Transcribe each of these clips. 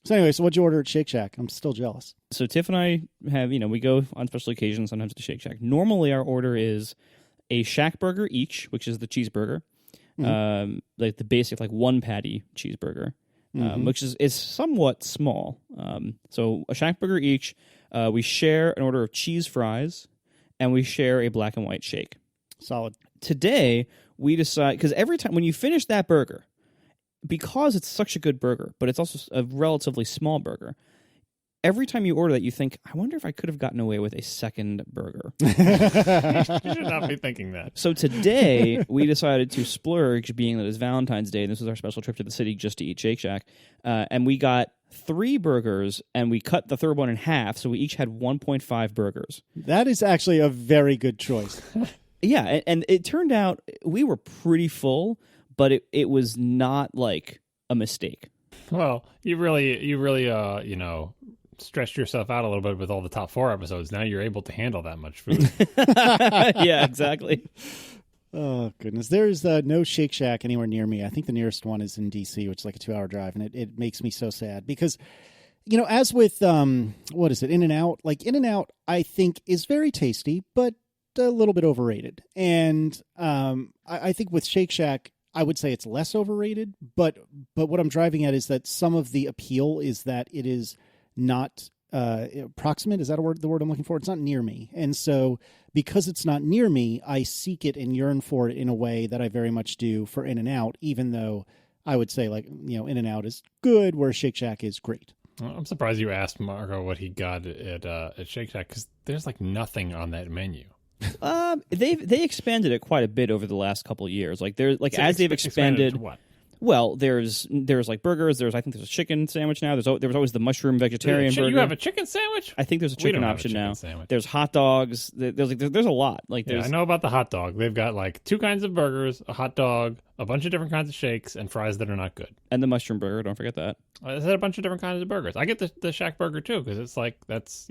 So anyway, so what'd you order at Shake Shack? I'm still jealous. So Tiff and I have, we go on special occasions sometimes to Shake Shack. Normally our order is a Shack burger each, which is the cheeseburger, like the basic like one patty cheeseburger, which is somewhat small. So a Shack burger each. We share an order of cheese fries, and we share a black and white shake. Solid. Today we decide, because every time when you finish that burger, because it's such a good burger, but it's also a relatively small burger, every time you order that, you think, I wonder if I could have gotten away with a second burger. You should not be thinking that. So today, we decided to splurge, being that it's Valentine's Day, and this was our special trip to the city just to eat Shake Shack, and we got 3 burgers, and we cut the third one in half, so we each had 1.5 burgers. That is actually a very good choice. Yeah, and it turned out we were pretty full, but it was not like a mistake. Well, you really stretched yourself out a little bit with all the top 4 episodes. Now you're able to handle that much food. Yeah, exactly. Oh, goodness. There's no Shake Shack anywhere near me. I think the nearest one is in D.C., which is like a 2-hour drive, and it makes me so sad because, as with, what is it, In-N-Out? Like, In-N-Out, I think, is very tasty, but a little bit overrated. And I think with Shake Shack, I would say it's less overrated, but what I'm driving at is that some of the appeal is that it is not proximate. Is that the word I'm looking for? It's not near me. And so because it's not near me, I seek it and yearn for it in a way that I very much do for In-N-Out, even though I would say In-N-Out is good where Shake Shack is great. Well, I'm surprised you asked Marco what he got at Shake Shack because there's like nothing on that menu. They expanded it quite a bit over the last couple of years. Like as they've expanded what? Well, there's like burgers. I think there's a chicken sandwich now. There was always the mushroom vegetarian burger. You have a chicken sandwich? I think there's a chicken option now. Sandwich. There's hot dogs. There's a lot. I know about the hot dog. They've got like 2 kinds of burgers, a hot dog, a bunch of different kinds of shakes, and fries that are not good. And the mushroom burger. Don't forget that. I said a bunch of different kinds of burgers. I get the Shack burger too because it's like there's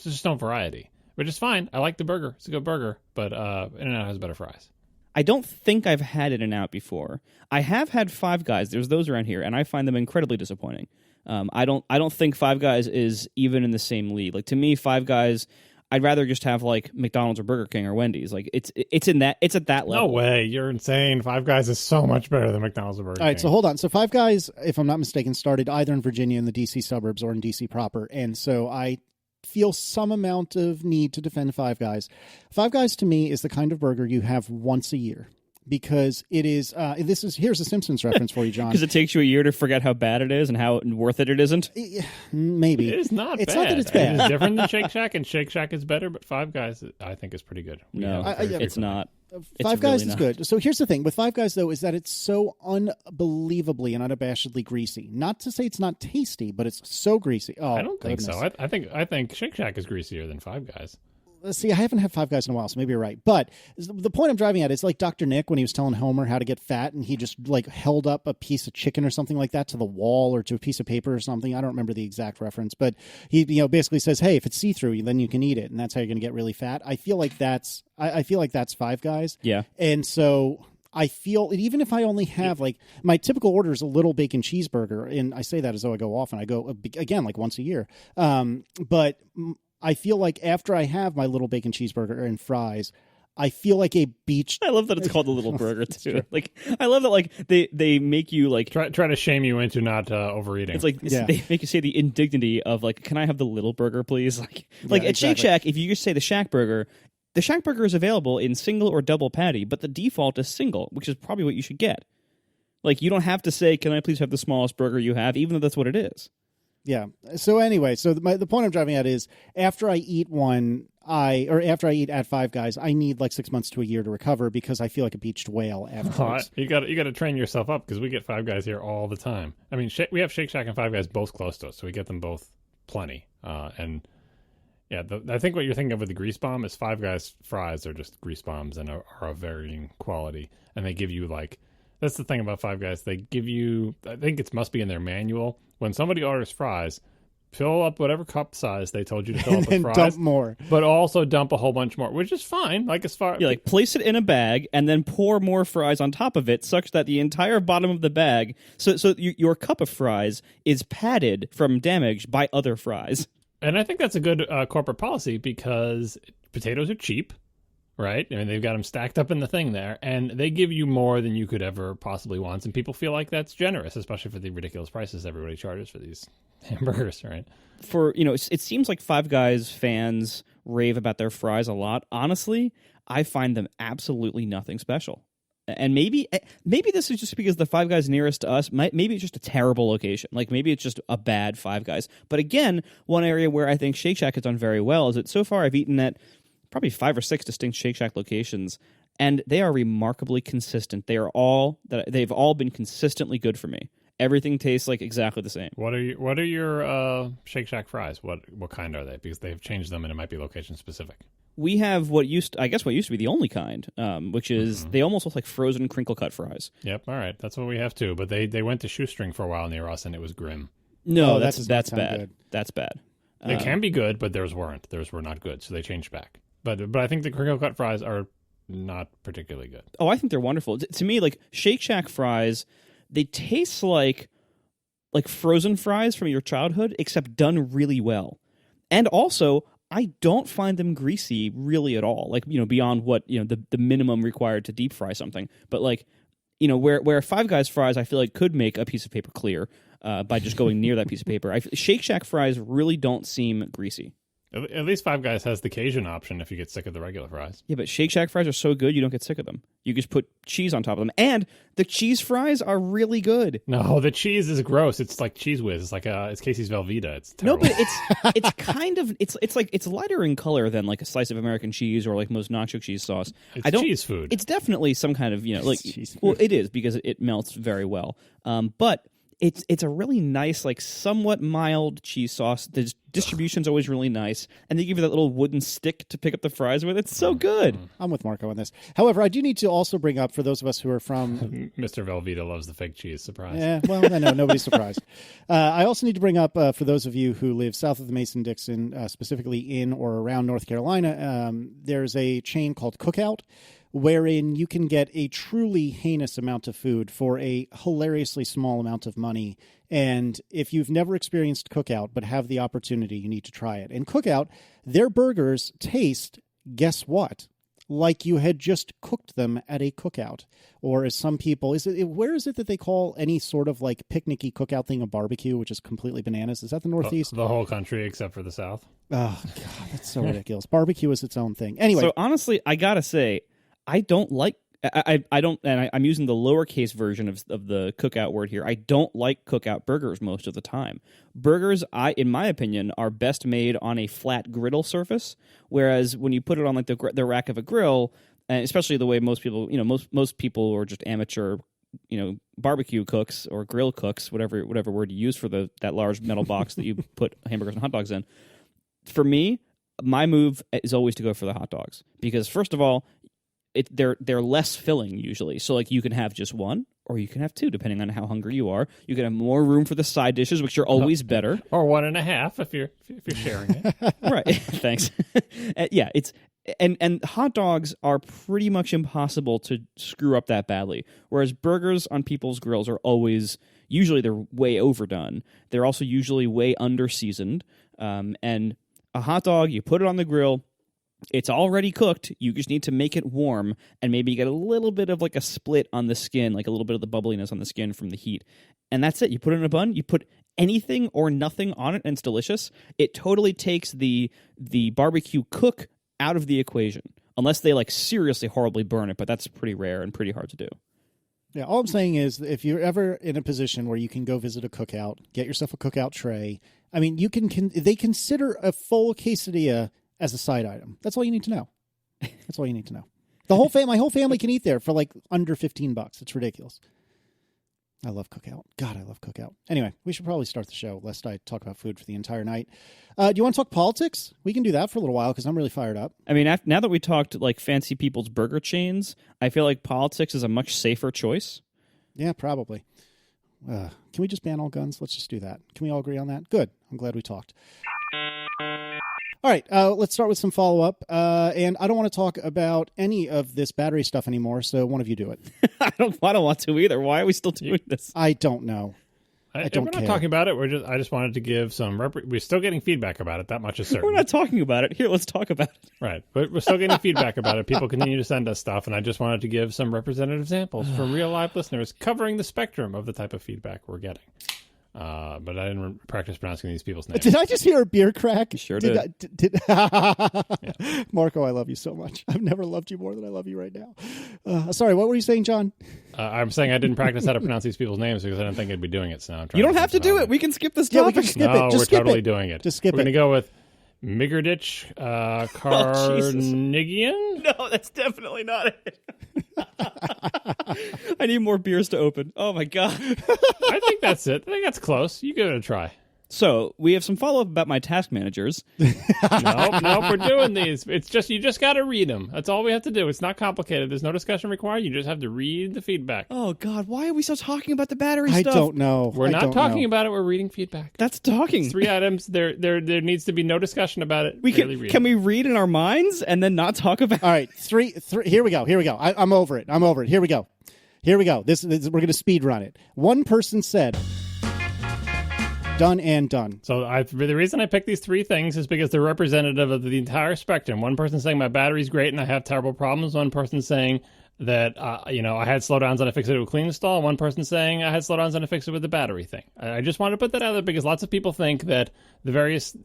just no variety. Which is fine. I like the burger. It's a good burger. But In-N-Out has better fries. I don't think I've had In-N-Out before. I have had Five Guys. There's those around here, and I find them incredibly disappointing. I don't think Five Guys is even in the same league. Like to me, Five Guys, I'd rather just have like McDonald's or Burger King or Wendy's. Like it's at that level. No way, you're insane. Five Guys is so much better than McDonald's or Burger King. All right, so hold on. So Five Guys, if I'm not mistaken, started either in Virginia in the DC suburbs or in DC proper, and so I feel some amount of need to defend Five Guys. Five Guys to me is the kind of burger you have once a year because it is. Here's a Simpsons reference for you, John. Because it takes you a year to forget how bad it is and how worth it isn't. Maybe it is not. It's bad. not that it's bad. It is different than Shake Shack, and Shake Shack is better. But Five Guys, I think, is pretty good. No, it's not. Five Guys is good. So here's the thing with Five Guys, though, is that it's so unbelievably and unabashedly greasy. Not to say it's not tasty, but it's so greasy. Oh, I don't think so. I think Shake Shack is greasier than Five Guys. See, I haven't had Five Guys in a while, so maybe you're right. But the point I'm driving at is like Dr. Nick when he was telling Homer how to get fat, and he just like held up a piece of chicken or something like that to the wall or to a piece of paper or something. I don't remember the exact reference, but he basically says, "Hey, if it's see-through, then you can eat it, and that's how you're going to get really fat." I feel like that's Five Guys. Yeah, and so I feel even if I only have like my typical order is a little bacon cheeseburger, and I say that as though I go often. I go again like once a year, but I feel like after I have my little bacon cheeseburger and fries, I feel like a beach. I love that it's called a little burger too. Like I love that like they make you like try to shame you into not overeating. It's like they make you say the indignity of like, can I have the little burger, please? Like at Shake Shack, if you just say the Shack burger is available in single or double patty, but the default is single, which is probably what you should get. Like you don't have to say, can I please have the smallest burger you have, even though that's what it is. Yeah. So anyway, the point I'm driving at is after I eat after I eat at Five Guys, I need like 6 months to a year to recover because I feel like a beached whale afterwards. You got to train yourself up because we get Five Guys here all the time. I mean, we have Shake Shack and Five Guys both close to us, so we get them both plenty. And yeah, I think what you're thinking of with the grease bomb is Five Guys fries are just grease bombs and are of varying quality, and they give you like. That's the thing about Five Guys. They give you, I think it must be in their manual, when somebody orders fries, fill up whatever cup size they told you to fill up with and fries. dump more. But also dump a whole bunch more, which is fine. Like as far Yeah, like place it in a bag and then pour more fries on top of it, such that the entire bottom of the bag, so your cup of fries is padded from damage by other fries. And I think that's a good corporate policy because potatoes are cheap, right? I mean, they've got them stacked up in the thing there, and they give you more than you could ever possibly want. And people feel like that's generous, especially for the ridiculous prices everybody charges for these hamburgers, right? For it seems like Five Guys fans rave about their fries a lot. Honestly, I find them absolutely nothing special. And maybe this is just because the Five Guys nearest to us, maybe it's just a terrible location. Like maybe it's just a bad Five Guys. But again, one area where I think Shake Shack has done very well is that so far I've eaten at probably 5 or 6 distinct Shake Shack locations, and they are remarkably consistent. They've all been consistently good for me. Everything tastes like exactly the same. What are your Shake Shack fries? What kind are they? Because they've changed them and it might be location specific. We have what used to be the only kind, which is they almost look like frozen crinkle cut fries. Yep, all right, that's what we have too. But they went to shoestring for a while near us, and it was grim. No, Oh, that's that does not sound bad. good. That's bad. They can be good, but theirs weren't. Theirs were not good, so they changed back. But I think the crinkle cut fries are not particularly good. Oh, I think they're wonderful. To me, like Shake Shack fries, they taste like frozen fries from your childhood, except done really well. And also, I don't find them greasy really at all. Like, beyond what, the minimum required to deep fry something. But like, where Five Guys fries I feel like could make a piece of paper clear by just going near that piece of paper. Shake Shack fries really don't seem greasy. At least Five Guys has the Cajun option if you get sick of the regular fries. Yeah, but Shake Shack fries are so good you don't get sick of them. You just put cheese on top of them. And the cheese fries are really good. No, the cheese is gross. It's like Cheese Whiz. It's like it's Casey's Velveeta. It's terrible. No, but it's kind of it's lighter in color than like a slice of American cheese or like most nacho cheese sauce. It's cheese food. It's definitely some kind of cheese food. well, it is because it melts very well. But it's a really nice, like somewhat mild cheese sauce. The distribution's always really nice, and they give you that little wooden stick to pick up the fries with. It's so good. I'm with Marco on this. However, I do need to also bring up for those of us who are from Mr. Velveeta loves the fake cheese. Surprise. Yeah, well, I know nobody's surprised. I also need to bring up for those of you who live south of the Mason-Dixon, specifically in or around North Carolina, there's a chain called Cookout, wherein you can get a truly heinous amount of food for a hilariously small amount of money. And if you've never experienced Cookout but have the opportunity, you need to try it. And Cookout, their burgers taste, guess what? Like you had just cooked them at a cookout. Or as some people, where is it that they call any sort of like picnicky cookout thing a barbecue, which is completely bananas? Is that the Northeast? The whole country except for the South. Oh, God, that's so ridiculous. Barbecue is its own thing. Anyway. So honestly, I gotta say, I don't like. I don't, and I'm using the lowercase version of the cookout word here. I don't like cookout burgers most of the time. Burgers, in my opinion, are best made on a flat griddle surface. Whereas when you put it on like the rack of a grill, and especially the way most people, most people are just amateur, barbecue cooks or grill cooks, whatever word you use for that large metal box that you put hamburgers and hot dogs in. For me, my move is always to go for the hot dogs because first of all, they're less filling usually. So like you can have just one or you can have two, depending on how hungry you are. You can have more room for the side dishes, which are always better. Or 1.5 if you're sharing it. Right. Thanks. Yeah, it's and hot dogs are pretty much impossible to screw up that badly. Whereas burgers on people's grills are usually they're way overdone. They're also usually way under seasoned. And a hot dog, you put it on the grill, it's already cooked. You just need to make it warm and maybe get a little bit of like a split on the skin, like a little bit of the bubbliness on the skin from the heat. And that's it. You put it in a bun, you put anything or nothing on it, and it's delicious. It totally takes the barbecue cook out of the equation, unless they like seriously horribly burn it, but that's pretty rare and pretty hard to do. Yeah, all I'm saying is if you're ever in a position where you can go visit a cookout, get yourself a cookout tray. I mean, they consider a full quesadilla as a side item. That's all you need to know. That's all you need to know. My whole family can eat there for like under $15. It's ridiculous. I love Cookout. God, I love Cookout. Anyway, we should probably start the show, lest I talk about food for the entire night. Do you want to talk politics? We can do that for a little while because I'm really fired up. I mean, now that we talked like fancy people's burger chains, I feel like politics is a much safer choice. Yeah, probably. Can we just ban all guns? Let's just do that. Can we all agree on that? Good. I'm glad we talked. All right, let's start with some follow-up. And I don't want to talk about any of this battery stuff anymore, so one of you do it. I don't want to either. Why are we still doing this? I don't know. I don't we're care. not talking about it. I just wanted to give some. We're still getting feedback about it. That much is certain. We're not talking about it. Here, let's talk about it. Right, but we're still getting feedback about it. People continue to send us stuff, and I just wanted to give some representative examples from real live listeners covering the spectrum of the type of feedback we're getting. But I didn't practice pronouncing these people's names. Did I just hear a beer crack? You sure did. Yeah. Marco, I love you so much. I've never loved you more than I love you right now. Sorry, what were you saying, John? I'm saying I didn't practice how to pronounce these people's names because I didn't think I'd be doing it. So now I'm trying You don't have to do it. We can skip this Yeah, we topic. can skip it. No, Just we're skip totally it. doing it. Just skip We're it. going to go with Migurditch Carnegian. No, that's definitely not it. I need more beers to open. Oh, my God. I think that's it. I think that's close. You give it a try. So, we have some follow-up about my task managers. Nope, we're doing these. It's just, you just got to read them. That's all we have to do. It's not complicated. There's no discussion required. You just have to read the feedback. Oh, God, why are we still talking about the battery I stuff? don't know. We're not talking about it. We're reading feedback. That's talking. It's 3 items. There needs to be no discussion about it. Can we read in our minds and then not talk about it? All right, three. Here we go. I'm over it. Here we go. This we're going to speed run it. One person said, done and done. So the reason I picked these 3 things is because they're representative of the entire spectrum. One person saying my battery's great and I have terrible problems. One person saying that I had slowdowns and I fixed it with clean install. One person saying I had slowdowns and I fixed it with the battery thing. I just wanted to put that out there because lots of people think that the various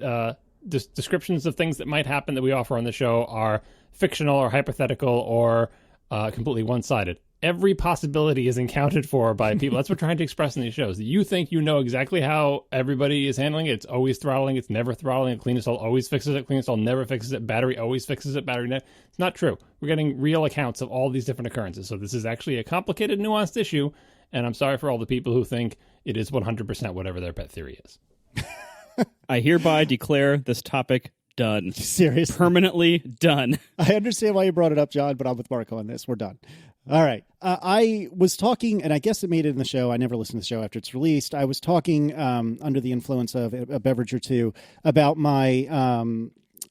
descriptions of things that might happen that we offer on the show are fictional or hypothetical or completely one-sided. Every possibility is accounted for by people. That's what we're trying to express in these shows. You think you know exactly how everybody is handling it. It's always throttling. It's never throttling. Clean install always fixes it. Clean install never fixes it. Battery always fixes it. Battery never. It's not true. We're getting real accounts of all these different occurrences. So this is actually a complicated, nuanced issue. And I'm sorry for all the people who think it is 100% whatever their pet theory is. I hereby declare this topic done. Seriously. Permanently done. I understand why you brought it up, John, but I'm with Marco on this. We're done. All right. I was talking, and I guess it made it in the show. I never listened to the show after it's released. I was talking under the influence of a beverage or two about my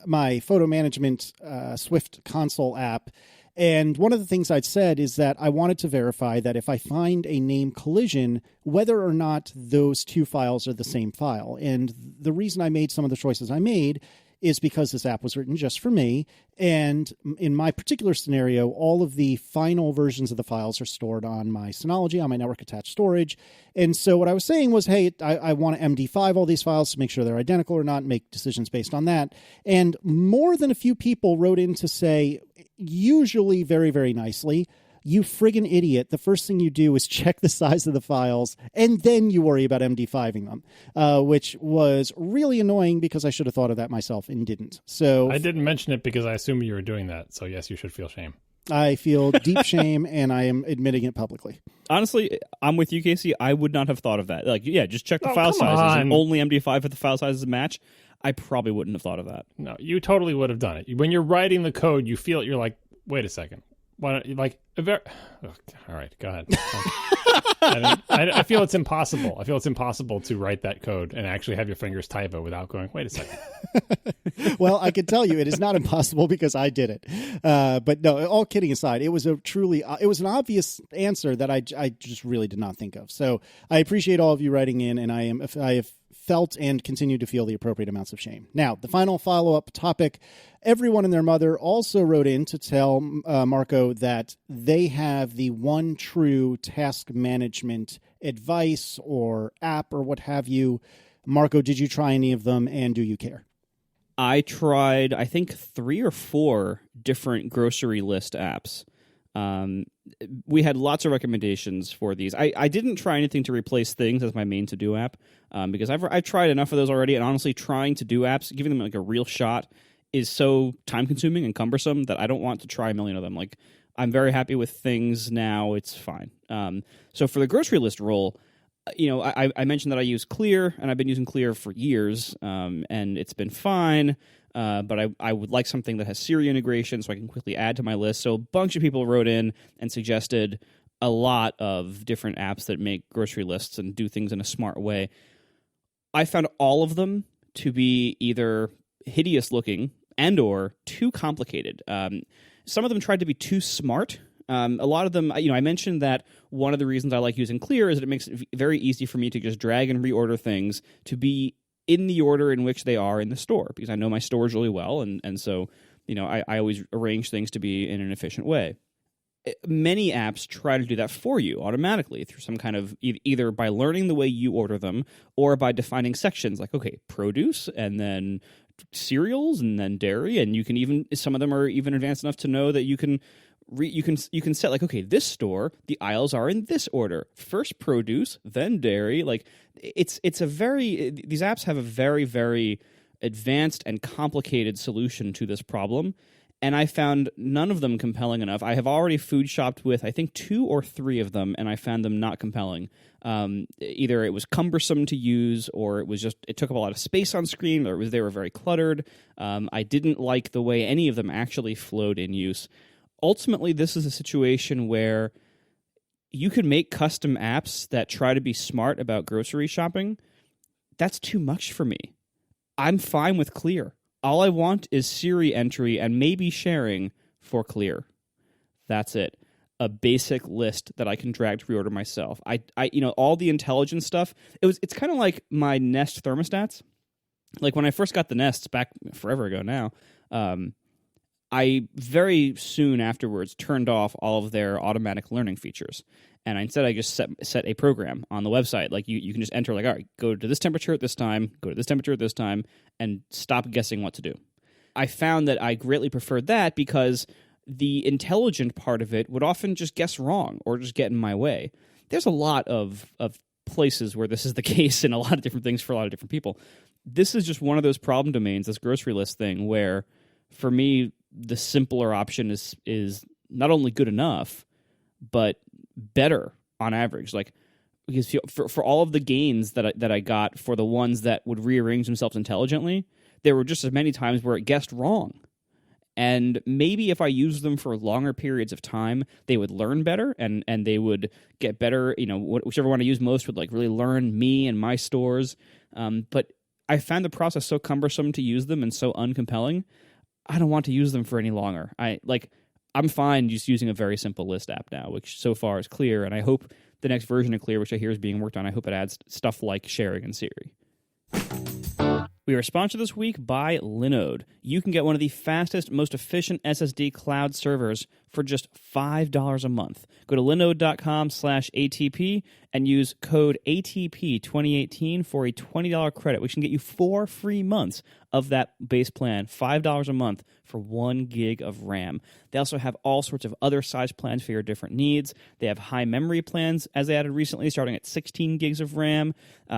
my photo management Swift console app. And one of the things I'd said is that I wanted to verify that if I find a name collision, whether or not those 2 files are the same file. And the reason I made some of the choices I made is because this app was written just for me. And in my particular scenario, all of the final versions of the files are stored on my Synology, on my network attached storage. And so what I was saying was, hey, I want to MD5 all these files to make sure they're identical or not, and make decisions based on that. And more than a few people wrote in to say, usually very, very nicely, you friggin' idiot. The first thing you do is check the size of the files, and then you worry about MD5ing them, which was really annoying because I should have thought of that myself and didn't. So I didn't mention it because I assumed you were doing that. So yes, you should feel shame. I feel deep shame, and I am admitting it publicly. Honestly, I'm with you, Casey. I would not have thought of that. Like, yeah, just check the file come sizes on. and only MD5 if the file sizes match. I probably wouldn't have thought of that. No, you totally would have done it. When you're writing the code, you feel it. You're like, wait a second. Why don't you all right, go ahead. I feel it's impossible. I feel it's impossible to write that code and actually have your fingers type it without going, wait a second. Well, I can tell you it is not impossible because I did it. But no, all kidding aside, it was an obvious answer that I just really did not think of. So I appreciate all of you writing in, and I have felt and continue to feel the appropriate amounts of shame. Now, the final follow-up topic, everyone and their mother also wrote in to tell Marco that they have the one true task management advice or app or what have you. Marco, did you try any of them, and do you care? I tried, I think, 3 or 4 different grocery list apps. We had lots of recommendations for these. I didn't try anything to replace Things as my main to-do app because I've tried enough of those already, and honestly, trying to-do apps, giving them like a real shot, is so time-consuming and cumbersome that I don't want to try a million of them. Like, I'm very happy with Things now. It's fine. So for the grocery list role, I mentioned that I use Clear, and I've been using Clear for years, and it's been fine. But I would like something that has Siri integration so I can quickly add to my list. So a bunch of people wrote in and suggested a lot of different apps that make grocery lists and do things in a smart way. I found all of them to be either hideous looking and or too complicated. Some of them tried to be too smart. A lot of them, I mentioned that one of the reasons I like using Clear is that it makes it very easy for me to just drag and reorder things to be in the order in which they are in the store, because I know my stores really well, and so I always arrange things to be in an efficient way. Many apps try to do that for you automatically through some kind of either by learning the way you order them or by defining sections like, okay, produce and then cereals and then dairy, and you can even, some of them are even advanced enough to know that you can set like, okay, this store, the aisles are in this order: first produce, then dairy. Like these apps have a very, very advanced and complicated solution to this problem. And I found none of them compelling enough. I have already food shopped with, I think, 2 or 3 of them, and I found them not compelling. Either it was cumbersome to use, or it took up a lot of space on screen, or they were very cluttered. I didn't like the way any of them actually flowed in use. Ultimately, this is a situation where you could make custom apps that try to be smart about grocery shopping. That's too much for me. I'm fine with Clear. All I want is Siri entry and maybe sharing for Clear. That's it. A basic list that I can drag to reorder myself. I all the intelligence stuff. It's kind of like my Nest thermostats. Like when I first got the Nests back forever ago now, I very soon afterwards turned off all of their automatic learning features. And instead, I just set a program on the website. Like you can just enter, like, all right, go to this temperature at this time, go to this temperature at this time, and stop guessing what to do. I found that I greatly preferred that because the intelligent part of it would often just guess wrong or just get in my way. There's a lot of places where this is the case in a lot of different things for a lot of different people. This is just one of those problem domains, this grocery list thing, where for me, the simpler option is not only good enough, but better on average. Like, because for all of the gains that I got for the ones that would rearrange themselves intelligently, there were just as many times where it guessed wrong. And maybe if I used them for longer periods of time, they would learn better and they would get better. Whichever one I use most would like really learn me and my stores. But I found the process so cumbersome to use them and so uncompelling. I don't want to use them for any longer. I'm fine just using a very simple list app now, which so far is Clear, and I hope the next version of Clear, which I hear is being worked on, I hope it adds stuff like sharing and Siri. We are sponsored this week by Linode. You can get one of the fastest, most efficient SSD cloud servers for just $5 a month. Go to linode.com/ATP and use code ATP2018 for a $20 credit, which can get you 4 free months of that base plan, $5 a month for 1 gig of RAM. They also have all sorts of other size plans for your different needs. They have high memory plans, as they added recently, starting at 16 gigs of RAM.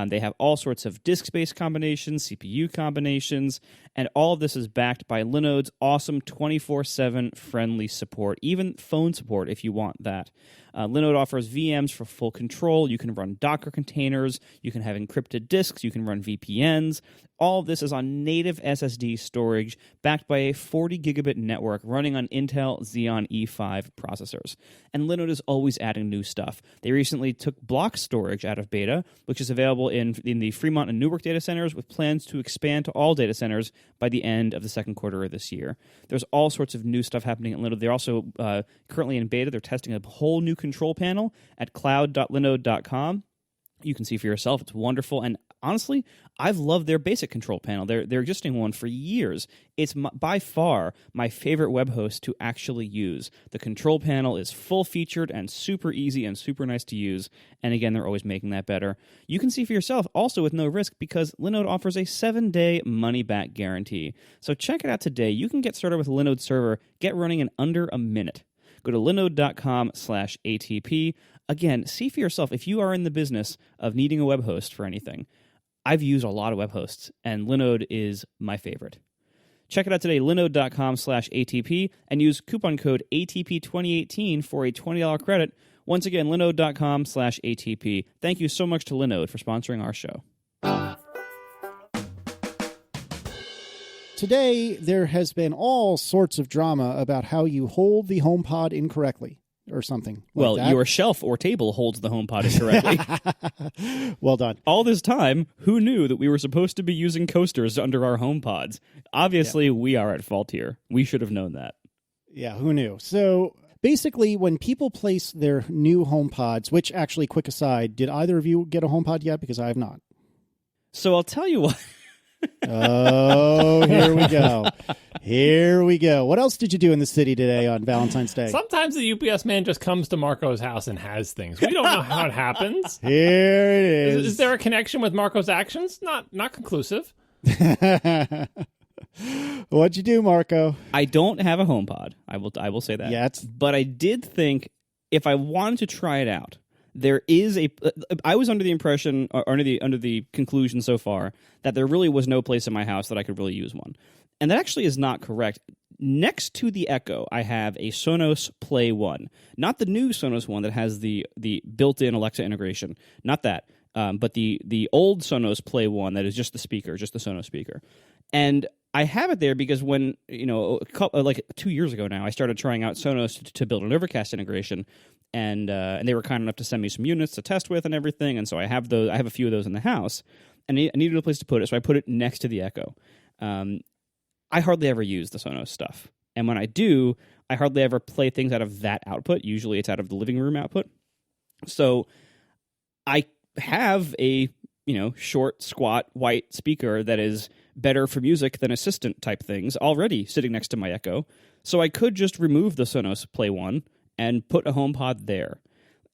They have all sorts of disk space combinations, CPU combinations, and all of this is backed by Linode's awesome 24/7 friendly support, even phone support if you want that. Linode offers VMs for full control. You can run Docker containers. You can have encrypted disks. You can run VPNs. All of this is on native SSD storage backed by a 40 gigabit network running on Intel Xeon E5 processors. And Linode is always adding new stuff. They recently took block storage out of beta, which is available in the Fremont and Newark data centers, with plans to expand to all data centers by the end of the second quarter of this year. There's all sorts of new stuff happening at Linode. They're also currently in beta. They're testing a whole new control panel at cloud.linode.com. You can see for yourself. It's wonderful. And honestly, I've loved their basic control panel, their existing one, for years. It's by far my favorite web host to actually use. The control panel is full-featured and super easy and super nice to use. And again, they're always making that better. You can see for yourself, also with no risk, because Linode offers a 7-day money-back guarantee. So check it out today. You can get started with a Linode server, get running in under a minute. Go to linode.com/ATP. Again, see for yourself if you are in the business of needing a web host for anything. I've used a lot of web hosts, and Linode is my favorite. Check it out today, linode.com/ATP, and use coupon code ATP2018 for a $20 credit. Once again, linode.com/ATP. Thank you so much to Linode for sponsoring our show. Today, there has been all sorts of drama about how you hold the HomePod incorrectly. or something. Well, that. your shelf or table holds the HomePod incorrectly. Well done. All this time, who knew that we were supposed to be using coasters under our HomePods? Obviously, we are at fault here. We should have known that. Yeah, who knew? So basically, when people place their new HomePods, which actually, quick aside, did either of you get a HomePod yet? Because I have not. So I'll tell you what. Oh, here we go. Here we go. What else did you do in the city today on Valentine's Day? Sometimes the UPS man just comes to Marco's house and has things. We don't know how it happens. Here it is. Is there a connection with Marco's actions? Not conclusive. What'd you do, Marco? I don't have a HomePod. I will say that. Yet. But I did think if I wanted to try it out, there is I was under the impression, or under the conclusion so far, that there really was no place in my house that I could really use one. And that actually is not correct. Next to the Echo, I have a Sonos Play 1. Not the new Sonos one that has the built-in Alexa integration. Not that. But the old Sonos Play 1 that is just the speaker, just the Sonos speaker. And I have it there because when, like 2 years ago now, I started trying out Sonos to build an Overcast integration. And they were kind enough to send me some units to test with and everything. And so I have those. I have a few of those in the house. And I needed a place to put it, so I put it next to the Echo. I hardly ever use the Sonos stuff. And when I do, I hardly ever play things out of that output. Usually it's out of the living room output. So I have a, short, squat, white speaker that is better for music than assistant type things already sitting next to my Echo. So I could just remove the Sonos Play 1 and put a HomePod there.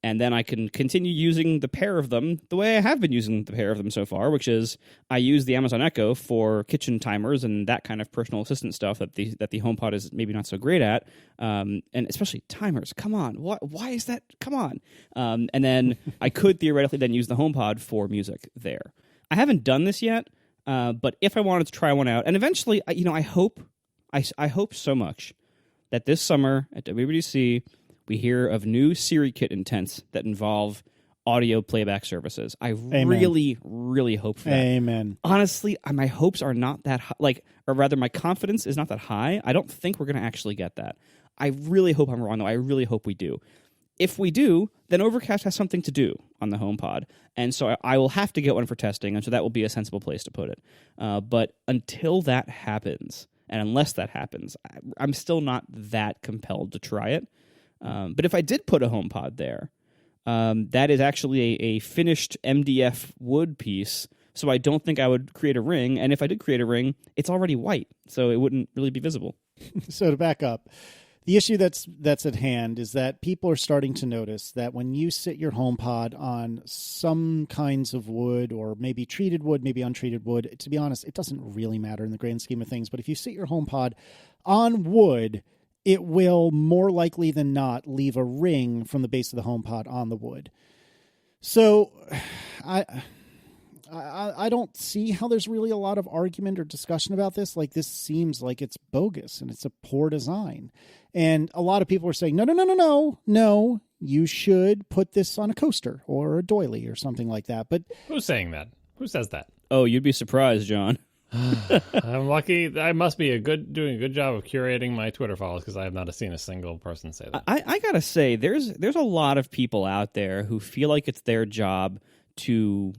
And then I can continue using the pair of them the way I have been using the pair of them so far, which is I use the Amazon Echo for kitchen timers and that kind of personal assistant stuff that the HomePod is maybe not so great at, and especially timers. Come on, why is that? Come on. And then I could theoretically then use the HomePod for music there. I haven't done this yet, but if I wanted to try one out, and eventually, I hope so much that this summer at WWDC, we hear of new Siri kit intents that involve audio playback services. I really, really hope for that. Amen. Honestly, my hopes are not that high, or rather my confidence is not that high. I don't think we're going to actually get that. I really hope I'm wrong, though. I really hope we do. If we do, then Overcast has something to do on the HomePod, and so I will have to get one for testing, and so that will be a sensible place to put it. But until that happens, and unless that happens, I'm still not that compelled to try it. But if I did put a HomePod there, that is actually a finished MDF wood piece, so I don't think I would create a ring. And if I did create a ring, it's already white, so it wouldn't really be visible. So to back up, the issue that's at hand is that people are starting to notice that when you sit your HomePod on some kinds of wood, or maybe treated wood, maybe untreated wood, to be honest, it doesn't really matter in the grand scheme of things. But if you sit your HomePod on wood, it will more likely than not leave a ring from the base of the HomePod on the wood. So I don't see how there's really a lot of argument or discussion about this. Like, this seems like it's bogus and it's a poor design. And a lot of people are saying, no, you should put this on a coaster or a doily or something like that. But who's saying that? Who says that? Oh, you'd be surprised, John. I'm lucky. I must be doing a good job of curating my Twitter followers, because I have not seen a single person say that. I gotta say, there's a lot of people out there who feel like it's their job to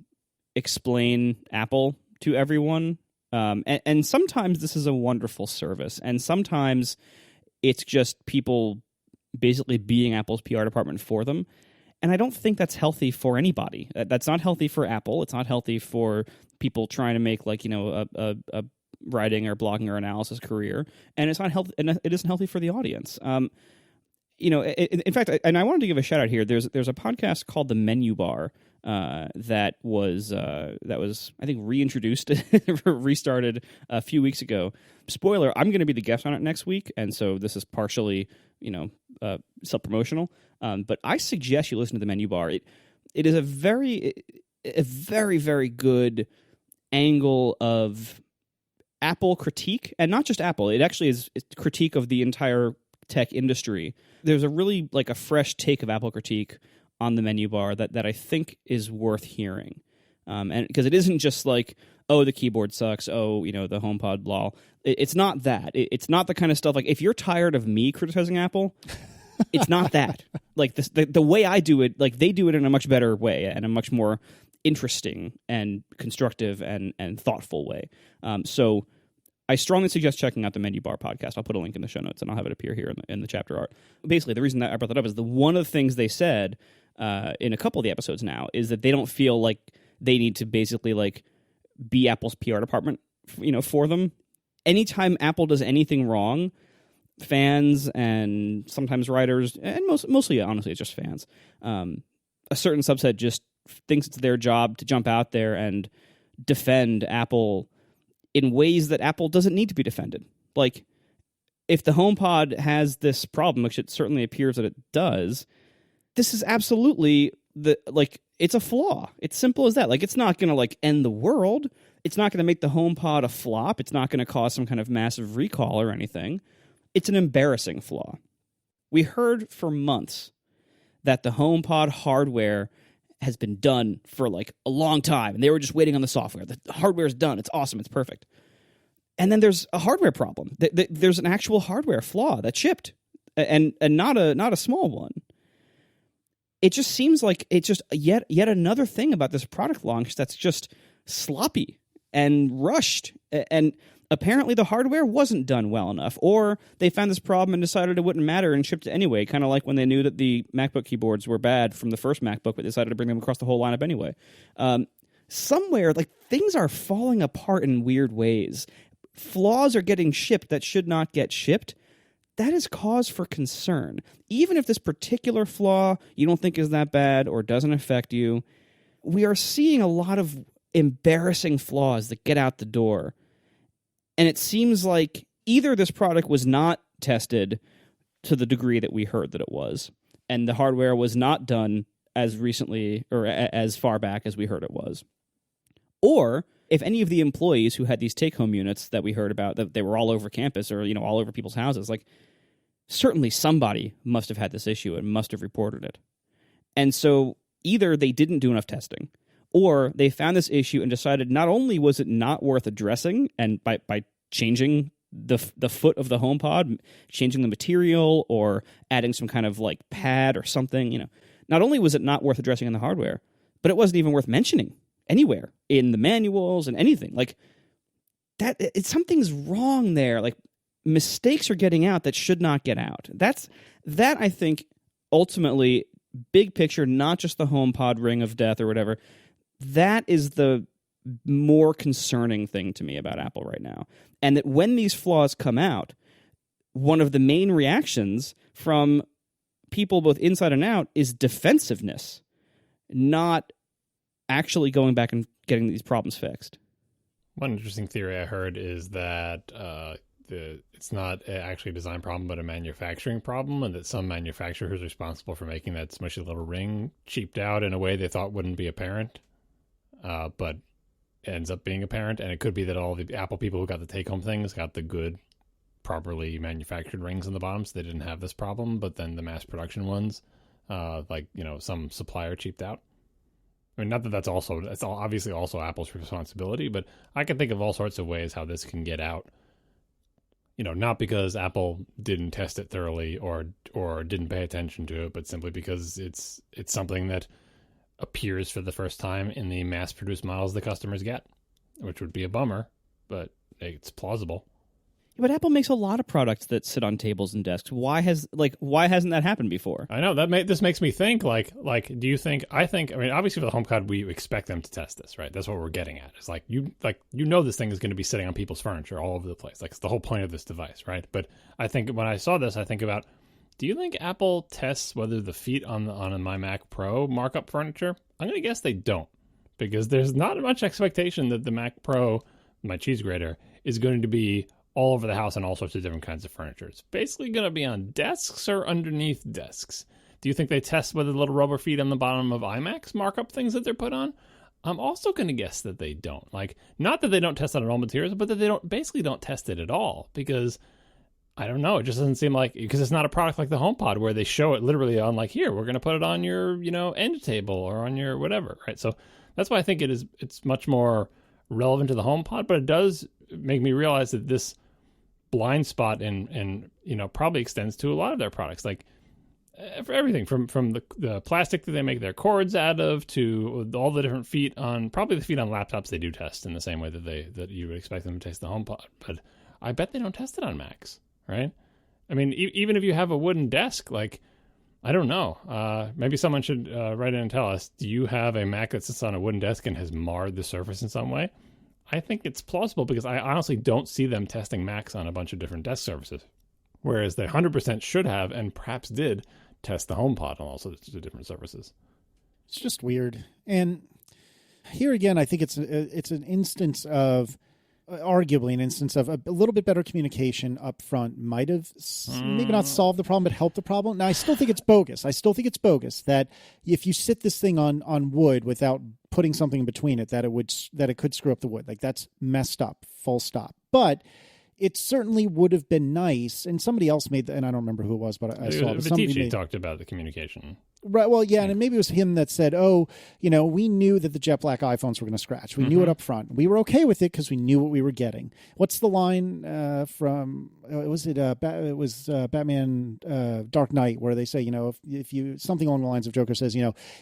explain Apple to everyone, and sometimes this is a wonderful service, and sometimes it's just people basically being Apple's PR department for them. And I don't think that's healthy for anybody. That's not healthy for Apple. It's not healthy for people trying to make a writing or blogging or analysis career. And it's not healthy. And it isn't healthy for the audience. In fact, and I wanted to give a shout out here. There's a podcast called The Menu Bar that was I think reintroduced, restarted a few weeks ago. Spoiler: I'm going to be the guest on it next week, and so this is partially self-promotional. But I suggest you listen to The Menu Bar. It is a very, very good angle of Apple critique, and not just Apple. It actually is critique of the entire tech industry. There's a really a fresh take of Apple critique on The Menu Bar that I think is worth hearing. And because it isn't just the keyboard sucks, the HomePod blah. It's not that. It's not the kind of stuff if you're tired of me criticizing Apple, It's not that. Like the way I do it, like they do it in a much better way and a much more interesting and constructive and thoughtful way. So I strongly suggest checking out the Menu Bar podcast. I'll put a link in the show notes and I'll have it appear here in the chapter art. Basically, the reason that I brought that up is one of the things they said in a couple of the episodes now is that they don't feel like they need to basically like be Apple's PR department, for them. Anytime Apple does anything wrong, fans and sometimes writers, and mostly, honestly, it's just fans, a certain subset just thinks it's their job to jump out there and defend Apple in ways that Apple doesn't need to be defended. Like, if the HomePod has this problem, which it certainly appears that it does, this is absolutely it's a flaw. It's simple as that. Like, it's not going to end the world. It's not going to make the HomePod a flop. It's not going to cause some kind of massive recall or anything. It's an embarrassing flaw. We heard for months that the HomePod hardware has been done for a long time, and they were just waiting on the software. The hardware's done. It's awesome. It's perfect. And then there's a hardware problem. There's an actual hardware flaw that shipped, and not a small one. It just seems like it's just yet another thing about this product launch that's just sloppy and rushed. And apparently the hardware wasn't done well enough, or they found this problem and decided it wouldn't matter and shipped it anyway, kind of like when they knew that the MacBook keyboards were bad from the first MacBook, but decided to bring them across the whole lineup anyway. Somewhere, things are falling apart in weird ways. Flaws are getting shipped that should not get shipped. That is cause for concern. Even if this particular flaw you don't think is that bad or doesn't affect you, we are seeing a lot of embarrassing flaws that get out the door. And it seems like either this product was not tested to the degree that we heard that it was, and the hardware was not done as recently or as far back as we heard it was. Or if any of the employees who had these take-home units that we heard about, that they were all over campus or all over people's houses, certainly somebody must have had this issue and must have reported it. And so either they didn't do enough testing, or they found this issue and decided not only was it not worth addressing, and by changing the foot of the HomePod, changing the material or adding some kind of pad or something, not only was it not worth addressing in the hardware, but it wasn't even worth mentioning anywhere in the manuals and anything. Something's wrong there. Mistakes are getting out that should not get out. That I think ultimately, big picture, not just the HomePod ring of death or whatever. That is the more concerning thing to me about Apple right now. And that when these flaws come out, one of the main reactions from people both inside and out is defensiveness, not actually going back and getting these problems fixed. One interesting theory I heard is that it's not actually a design problem, but a manufacturing problem, and that some manufacturer is responsible for making that smushy little ring cheaped out in a way they thought wouldn't be apparent, but ends up being apparent. And it could be that all the Apple people who got the take-home things got the good, properly manufactured rings in the bottom, so they didn't have this problem, but then the mass production ones, some supplier cheaped out. I mean, not that that's obviously also Apple's responsibility, but I can think of all sorts of ways how this can get out. Not because Apple didn't test it thoroughly or didn't pay attention to it, but simply because it's something that appears for the first time in the mass-produced models the customers get, which would be a bummer, but it's plausible. But Apple makes a lot of products that sit on tables and desks. Why hasn't that happened before? I know this makes me think do you think obviously for the HomePod we expect them to test this, right? That's what we're getting at. It's this thing is going to be sitting on people's furniture all over the place. It's the whole point of this device, right? But I think when I saw this, I think about, do you think Apple tests whether the feet on my Mac Pro mark up furniture? I'm going to guess they don't, because there's not much expectation that the Mac Pro, my cheese grater, is going to be all over the house and all sorts of different kinds of furniture. It's basically going to be on desks or underneath desks. Do you think they test whether the little rubber feet on the bottom of iMacs mark up things that they're put on? I'm also going to guess that they don't. Not that they don't test it on all materials, but that they don't test it at all, because I don't know. It just doesn't seem because it's not a product like the HomePod where they show it literally on here, we're going to put it on your, end table or on your whatever, right? So that's why I think it's much more relevant to the HomePod, but it does make me realize that this blind spot and probably extends to a lot of their products. For everything from the plastic that they make their cords out of to all the different feet on, probably the feet on laptops they do test in the same way that you would expect them to test the HomePod. But I bet they don't test it on Macs, right? I mean, even if you have a wooden desk, like, I don't know. Maybe someone should write in and tell us, do you have a Mac that sits on a wooden desk and has marred the surface in some way? I think it's plausible because I honestly don't see them testing Macs on a bunch of different desk surfaces. Whereas they 100% should have, and perhaps did, test the HomePod on all sorts of different surfaces. It's just weird. And here again, I think it's an instance of, arguably an instance of a little bit better communication up front might have maybe not solved the problem, but helped the problem. Now, I still think it's bogus. That if you sit this thing on wood without putting something in between it, that it could screw up the wood. Like, that's messed up, full stop. But it certainly would have been nice, and somebody else made, and I don't remember who it was, but I saw it. Vitici talked about the communication. Right. Well, yeah, and maybe it was him that said, "Oh, we knew that the jet black iPhones were going to scratch. We knew it up front. We were okay with it because we knew what we were getting." What's the line from? It was Batman Dark Knight, where they say, if you, something along the lines of, Joker says,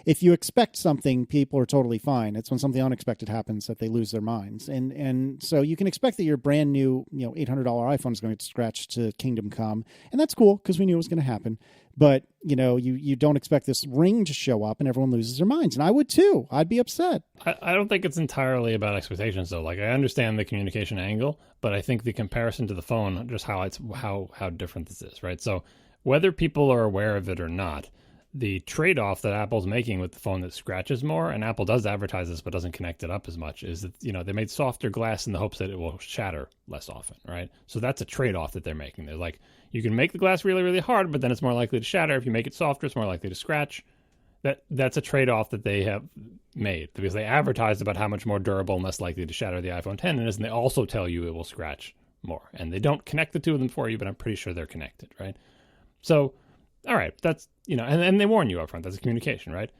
if you expect something, people are totally fine. It's when something unexpected happens that they lose their minds, and so you can expect that your brand new $800 iPhone is going to scratch to Kingdom Come, and that's cool because we knew it was going to happen. But, you don't expect this ring to show up and everyone loses their minds. And I would too. I'd be upset. I don't think it's entirely about expectations, though. Like, I understand the communication angle, but I think the comparison to the phone just highlights how different this is, right? So whether people are aware of it or not, the trade-off that Apple's making with the phone that scratches more, and Apple does advertise this but doesn't connect it up as much, is that, they made softer glass in the hopes that it will shatter less often, right? So that's a trade-off that they're making. They're like, you can make the glass really, really hard, but then it's more likely to shatter. If you make it softer, it's more likely to scratch. That's a trade-off that they have made because they advertised about how much more durable and less likely to shatter the iPhone X is, and they also tell you it will scratch more. And they don't connect the two of them for you, but I'm pretty sure they're connected, right? So, all right, that's, and they warn you up front. That's a communication, right?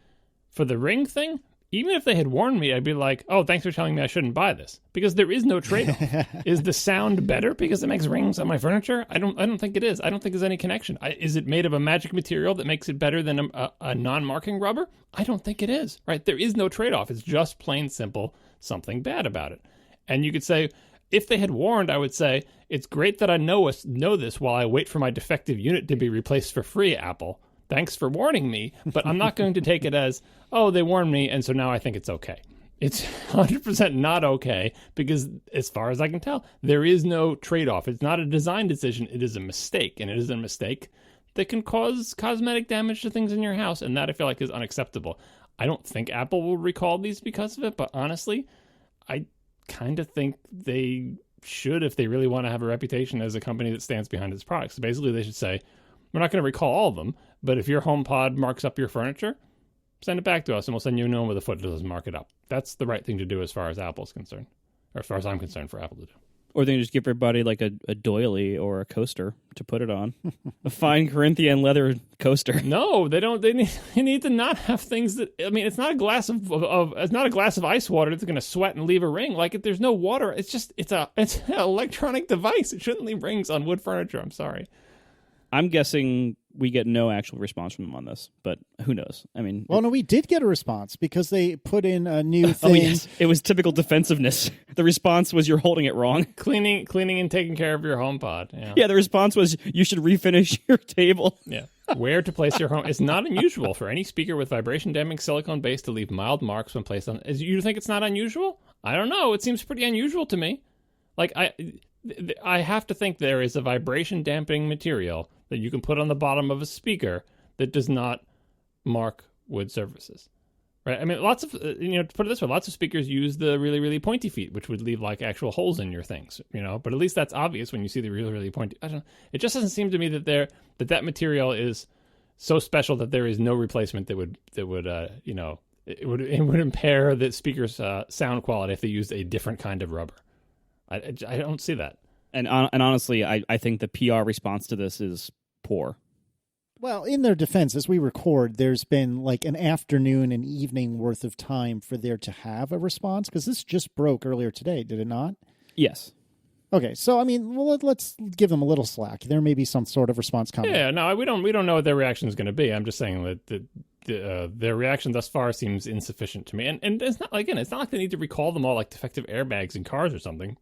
For the ring thing, even if they had warned me, I'd be like, oh, thanks for telling me I shouldn't buy this. Because there is no trade-off. Is the sound better because it makes rings on my furniture? I don't think it is. I don't think there's any connection. Is it made of a magic material that makes it better than a non-marking rubber? I don't think it is, right? There is no trade-off. It's just plain simple something bad about it. And you could say, if they had warned, I would say, it's great that I know this while I wait for my defective unit to be replaced for free, Apple. Thanks for warning me, but I'm not going to take it as, oh, they warned me, and so now I think it's okay. It's 100% not okay because, as far as I can tell, there is no trade-off. It's not a design decision. It is a mistake, and it is a mistake that can cause cosmetic damage to things in your house, and that I feel like is unacceptable. I don't think Apple will recall these because of it, but honestly, I kind of think they should if they really want to have a reputation as a company that stands behind its products. So basically, they should say, we're not going to recall all of them, but if your HomePod marks up your furniture, send it back to us and we'll send you a new one with a foot that doesn't mark it up. That's the right thing to do as far as Apple's concerned, or as far as I'm concerned for Apple to do. Or they can just give everybody like a doily or a coaster to put it on. A fine Corinthian leather coaster. No, they don't. They need to not have things that, I mean, it's not a glass of ice water that's going to sweat and leave a ring. Like, there's no water. It's an electronic device. It shouldn't leave rings on wood furniture. I'm sorry. I'm guessing we get no actual response from them on this, but who knows? I mean, well, no, we did get a response because they put in a new thing. Oh, yes. It was typical defensive-ness. The response was, you're holding it wrong. Cleaning and taking care of your HomePod. Yeah. Yeah, the response was, you should refinish your table. Yeah. Where to place your home. It's not unusual for any speaker with vibration-damping silicone base to leave mild marks when placed on. You think it's not unusual? I don't know. It seems pretty unusual to me. Like, I have to think there is a vibration-damping material that you can put on the bottom of a speaker that does not mark wood surfaces, right? I mean, lots of, to put it this way, lots of speakers use the really, really pointy feet, which would leave like actual holes in your things, but at least that's obvious when you see the really, really pointy. I don't know. It just doesn't seem to me that that material is so special that there is no replacement that would it would impair the speaker's sound quality if they used a different kind of rubber. I don't see that. And honestly, I think the PR response to this is poor. Well, in their defense, as we record, there's been like an afternoon and evening worth of time for there to have a response, because this just broke earlier today, did it not? Yes. Okay, so I mean, well, let's give them a little slack. There may be some sort of response coming. Yeah, no, we don't know what their reaction is going to be. I'm just saying that their reaction thus far seems insufficient to me. And it's not it's not like they need to recall them all like defective airbags in cars or something.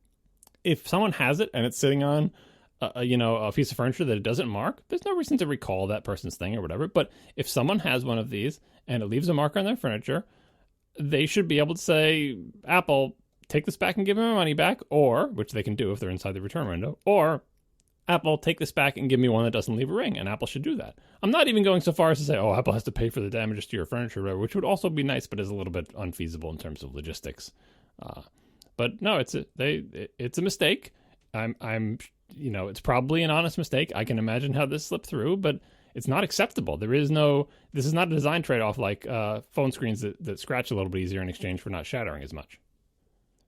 If someone has it and it's sitting on a piece of furniture that it doesn't mark, there's no reason to recall that person's thing or whatever. But if someone has one of these and it leaves a mark on their furniture, they should be able to say, Apple, take this back and give me my money back, or, which they can do if they're inside the return window, or Apple, take this back and give me one that doesn't leave a ring, and Apple should do that. I'm not even going so far as to say, Apple has to pay for the damages to your furniture, or whatever, which would also be nice, but is a little bit unfeasible in terms of logistics. But no, it's a mistake. It's probably an honest mistake. I can imagine how this slipped through, but it's not acceptable. This is not a design trade-off like phone screens that scratch a little bit easier in exchange for not shattering as much.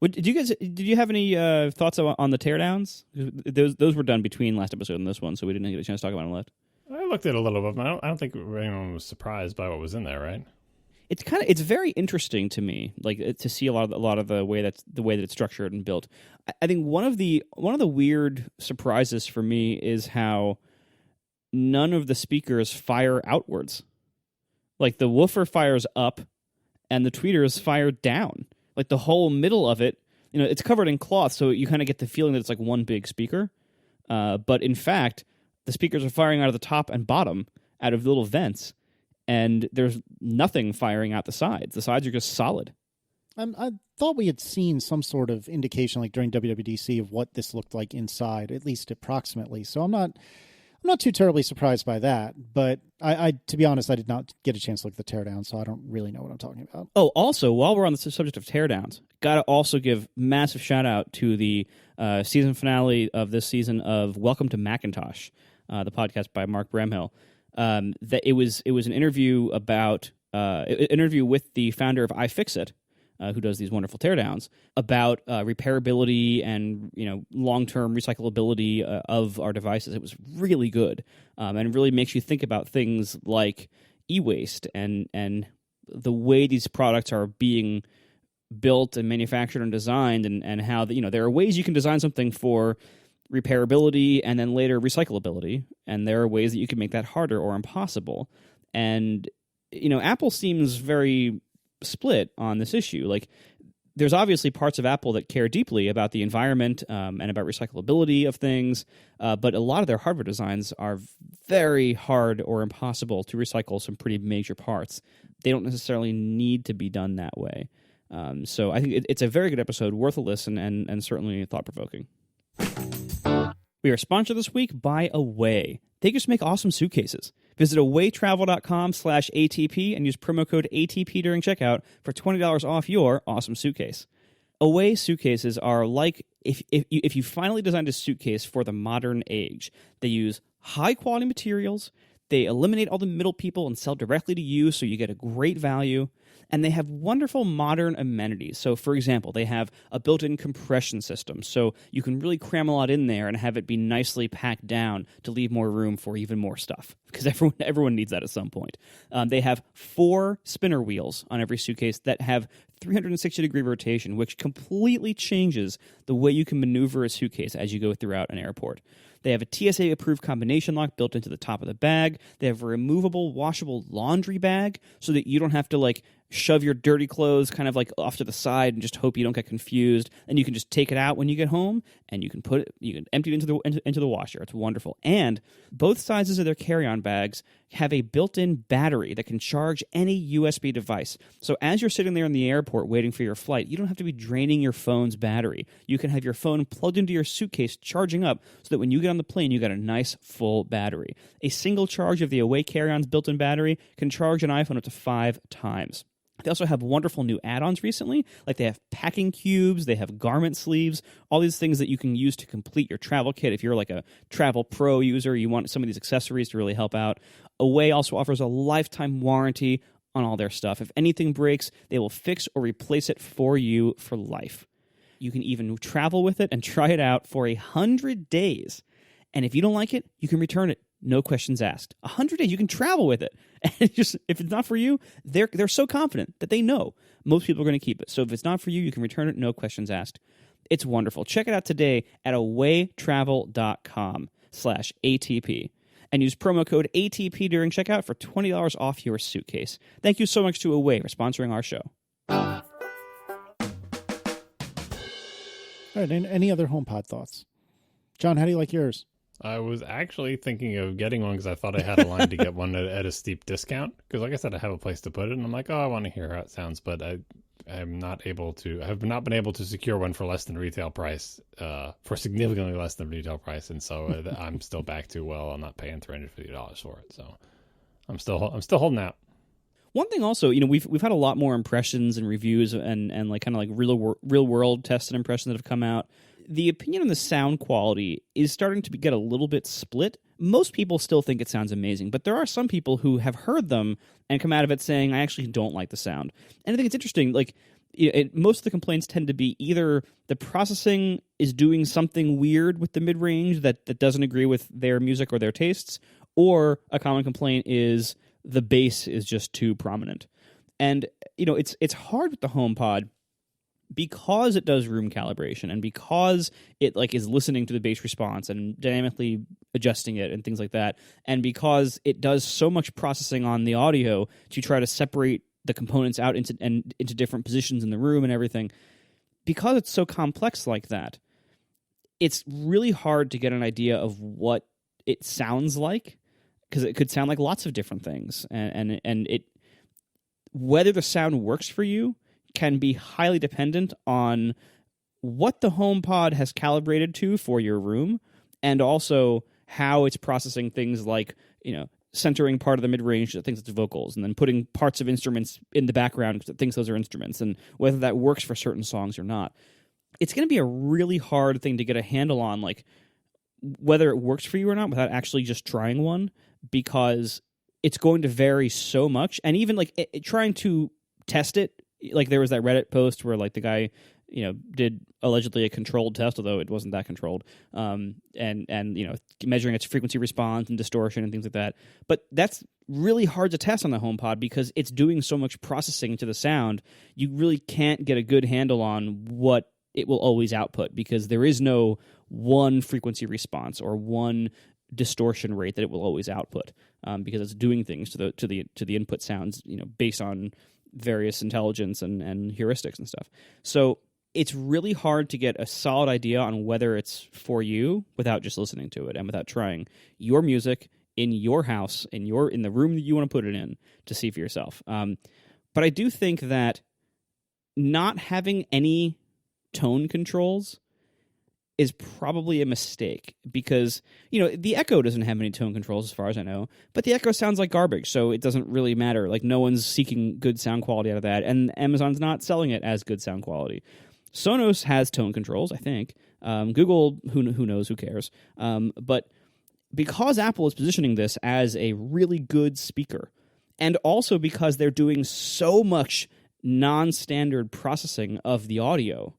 Did you have any thoughts on the teardowns? Those were done between last episode and this one, so we didn't get a chance to talk about them left. I looked at it a little bit, but I don't think anyone was surprised by what was in there, right? It's very interesting to me, like to see a lot of the way that it's structured and built. I think one of the weird surprises for me is how none of the speakers fire outwards. Like the woofer fires up, and the tweeters fire down. Like the whole middle of it, it's covered in cloth, so you kind of get the feeling that it's like one big speaker. But in fact, the speakers are firing out of the top and bottom, out of little vents, and there's nothing firing out the sides. The sides are just solid. I thought we had seen some sort of indication, like during WWDC, of what this looked like inside, at least approximately. So I'm not too terribly surprised by that, but I to be honest, I did not get a chance to look at the teardown, so I don't really know what I'm talking about. Oh, also, while we're on the subject of teardowns, gotta also give massive shout out to the season finale of this season of Welcome to Macintosh, the podcast by Mark Bramhill. That it was an interview about interview with the founder of iFixit, who does these wonderful teardowns, about repairability and long-term recyclability of our devices. It was really good, and really makes you think about things like e-waste and the way these products are being built and manufactured and designed, and how there are ways you can design something for repairability and then later recyclability, and there are ways that you can make that harder or impossible. And Apple seems very split on this issue. Like, there's obviously parts of Apple that care deeply about the environment and about recyclability of things, but a lot of their hardware designs are very hard or impossible to recycle some pretty major parts. They don't necessarily need to be done that way. So I think it's a very good episode, worth a listen, and certainly thought-provoking. We are sponsored this week by Away. They just make awesome suitcases. Visit awaytravel.com/ATP and use promo code ATP during checkout for $20 off your awesome suitcase. Away suitcases are like if you finally designed a suitcase for the modern age. They use high-quality materials, they eliminate all the middle people and sell directly to you, so you get a great value. And they have wonderful modern amenities. So, for example, they have a built-in compression system, so you can really cram a lot in there and have it be nicely packed down to leave more room for even more stuff, because everyone needs that at some point. They have 4 spinner wheels on every suitcase that have 360-degree rotation, which completely changes the way you can maneuver a suitcase as you go throughout an airport. They have a TSA-approved combination lock built into the top of the bag. They have a removable, washable laundry bag so that you don't have to, shove your dirty clothes kind of off to the side and just hope you don't get confused. And you can just take it out when you get home, and you can empty it into the washer. It's wonderful. And both sizes of their carry-on bags have a built-in battery that can charge any USB device. So as you're sitting there in the airport waiting for your flight, you don't have to be draining your phone's battery. You can have your phone plugged into your suitcase, charging up, so that when you get on the plane, you got a nice full battery. A single charge of the Away carry-on's built-in battery can charge an iPhone up to 5 times. They also have wonderful new add-ons recently, like they have packing cubes, they have garment sleeves, all these things that you can use to complete your travel kit. If you're like a travel pro user, you want some of these accessories to really help out. Away also offers a lifetime warranty on all their stuff. If anything breaks, they will fix or replace it for you for life. You can even travel with it and try it out for 100 days. And if you don't like it, you can return it. No questions asked. 100 days, you can travel with it. And if it's not for you, they're so confident that they know most people are going to keep it. So if it's not for you, you can return it, no questions asked. It's wonderful. Check it out today at awaytravel.com/ATP and use promo code ATP during checkout for $20 off your suitcase. Thank you so much to Away for sponsoring our show. All right, and any other HomePod thoughts? John, how do you like yours? I was actually thinking of getting one because I thought I had a line to get one at a steep discount. Because, like I said, I have a place to put it, and I'm like, oh, I want to hear how it sounds, but I have not been able to secure one for less than retail price, for significantly less than retail price, and so I'm still back to I'm not paying $350 for it. So I'm still holding out. One thing also, we've had a lot more impressions and reviews and like kind of like real world tested impressions that have come out. The opinion on the sound quality is starting to get a little bit split. Most people still think it sounds amazing, but there are some people who have heard them and come out of it saying, I actually don't like the sound. And I think it's interesting, like, most of the complaints tend to be either the processing is doing something weird with the mid-range that doesn't agree with their music or their tastes, or a common complaint is the bass is just too prominent. And, it's hard with the HomePod because it does room calibration and because it is listening to the bass response and dynamically adjusting it and things like that, and because it does so much processing on the audio to try to separate the components out into different positions in the room and everything, because it's so complex like that, it's really hard to get an idea of what it sounds like, because it could sound like lots of different things, and it whether the sound works for you can be highly dependent on what the HomePod has calibrated to for your room, and also how it's processing things like, centering part of the mid-range that thinks it's vocals, and then putting parts of instruments in the background because it thinks those are instruments, and whether that works for certain songs or not. It's going to be a really hard thing to get a handle on, like, whether it works for you or not without actually just trying one, because it's going to vary so much. And even, like, trying to test it, like there was that Reddit post where like the guy, did allegedly a controlled test, although it wasn't that controlled, and measuring its frequency response and distortion and things like that. But that's really hard to test on the HomePod because it's doing so much processing to the sound. You really can't get a good handle on what it will always output, because there is no one frequency response or one distortion rate that it will always output, because it's doing things to the input sounds, based on various intelligence and heuristics and stuff. So it's really hard to get a solid idea on whether it's for you without just listening to it and without trying your music in your house, in the room that you want to put it in, to see for yourself. But I do think that not having any tone controls is probably a mistake, because the Echo doesn't have any tone controls as far as I know, but the Echo sounds like garbage, so it doesn't really matter. Like, no one's seeking good sound quality out of that, and Amazon's not selling it as good sound quality. Sonos has tone controls, I think. Google, who knows, who cares? But because Apple is positioning this as a really good speaker, and also because they're doing so much non-standard processing of the audio,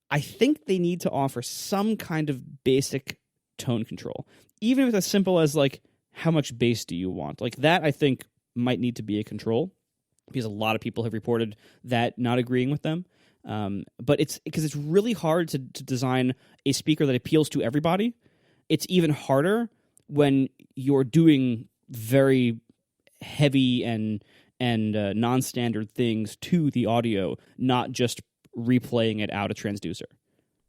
I think they need to offer some kind of basic tone control, even if it's as simple as, like, how much bass do you want? Like, that I think might need to be a control, because a lot of people have reported that not agreeing with them. But it's because it's really hard to design a speaker that appeals to everybody. It's even harder when you're doing very heavy and non-standard things to the audio, not just replaying it out a transducer.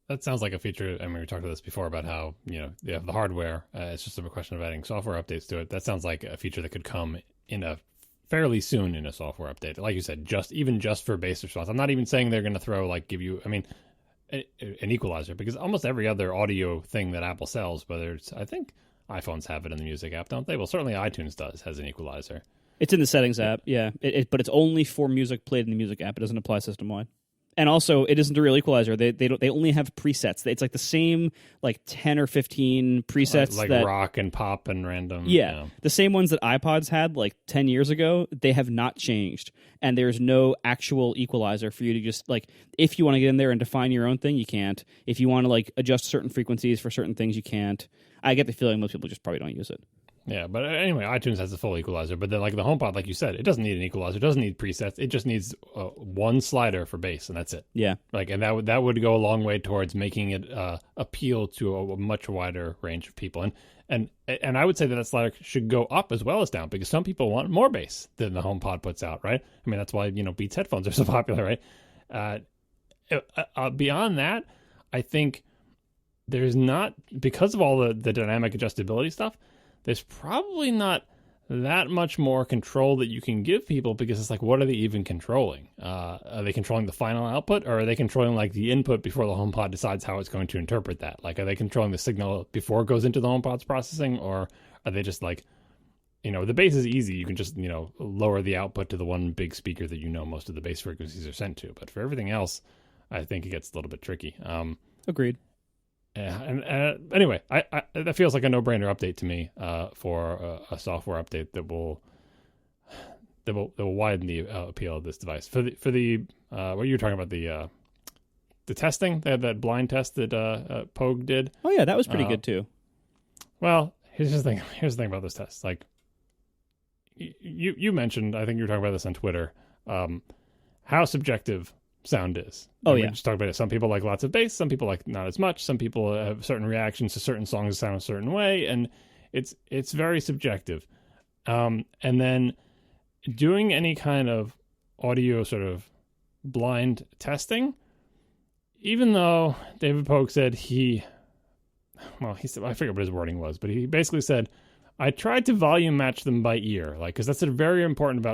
That sounds like a feature. I mean, we talked about this before about how, you have the hardware. It's just a question of adding software updates to it. That sounds like a feature that could come fairly soon in a software update. Like you said, just for bass response. I'm not even saying they're going to throw, like, give you, an equalizer, because almost every other audio thing that Apple sells, whether it's, I think iPhones have it in the music app, don't they? Well, certainly iTunes has an equalizer. It's in the settings app, yeah. But it's only for music played in the music app. It doesn't apply system-wide. And also, it isn't a real equalizer. They only have presets. It's like the same 10 or 15 presets, like that rock and pop and random. Yeah, the same ones that iPods had 10 years ago. They have not changed, and there's no actual equalizer for you to just if you want to get in there and define your own thing, you can't. If you want to adjust certain frequencies for certain things, you can't. I get the feeling most people just probably don't use it. Yeah, but anyway, iTunes has a full equalizer, but then like the HomePod, like you said, it doesn't need an equalizer, it doesn't need presets, it just needs one slider for bass, and that's it. Yeah. Like, and that would go a long way towards making it appeal to a much wider range of people. And I would say that slider should go up as well as down, because some people want more bass than the HomePod puts out, right? I mean, that's why, Beats headphones are so popular, right? Beyond that, I think there's not, because of all the dynamic adjustability stuff, there's probably not that much more control that you can give people, because it's like, what are they even controlling? Are they controlling the final output, or are they controlling like the input before the HomePod decides how it's going to interpret that? Like, are they controlling the signal before it goes into the HomePod's processing, or are they just like, the bass is easy. You can just, lower the output to the one big speaker that most of the bass frequencies are sent to. But for everything else, I think it gets a little bit tricky. Agreed. Yeah, and anyway, I that feels like a no-brainer update to me for a software update that will widen the appeal of this device. For the what you were talking about, the testing, that blind test that Pogue did. Oh yeah, that was pretty good too. Well, here's the thing about those tests. Like you mentioned, I think you were talking about this on Twitter, how subjective sound is. Oh, we yeah. just talked about it. Some people like lots of bass, some people like not as much, some people have certain reactions to certain songs that sound a certain way, and it's very subjective. And then doing any kind of audio sort of blind testing, even though David Pogue said he said, I forget what his wording was, but he basically said, I tried to volume match them by ear, because that's a very important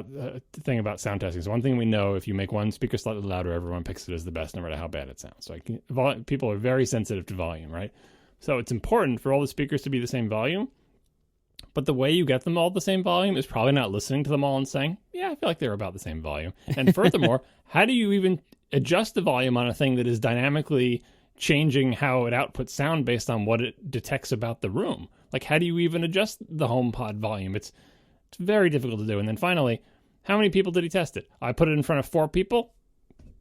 thing about sound testing. So one thing we know, if you make one speaker slightly louder, everyone picks it as the best, no matter how bad it sounds. Like, people are very sensitive to volume, right? So it's important for all the speakers to be the same volume, but the way you get them all the same volume is probably not listening to them all and saying, yeah, I feel like they're about the same volume. And furthermore, how do you even adjust the volume on a thing that is dynamically changing how it outputs sound based on what it detects about the room? Like, how do you even adjust the HomePod volume? It's very difficult to do. And then finally, how many people did he test it? I put it in front of 4 people.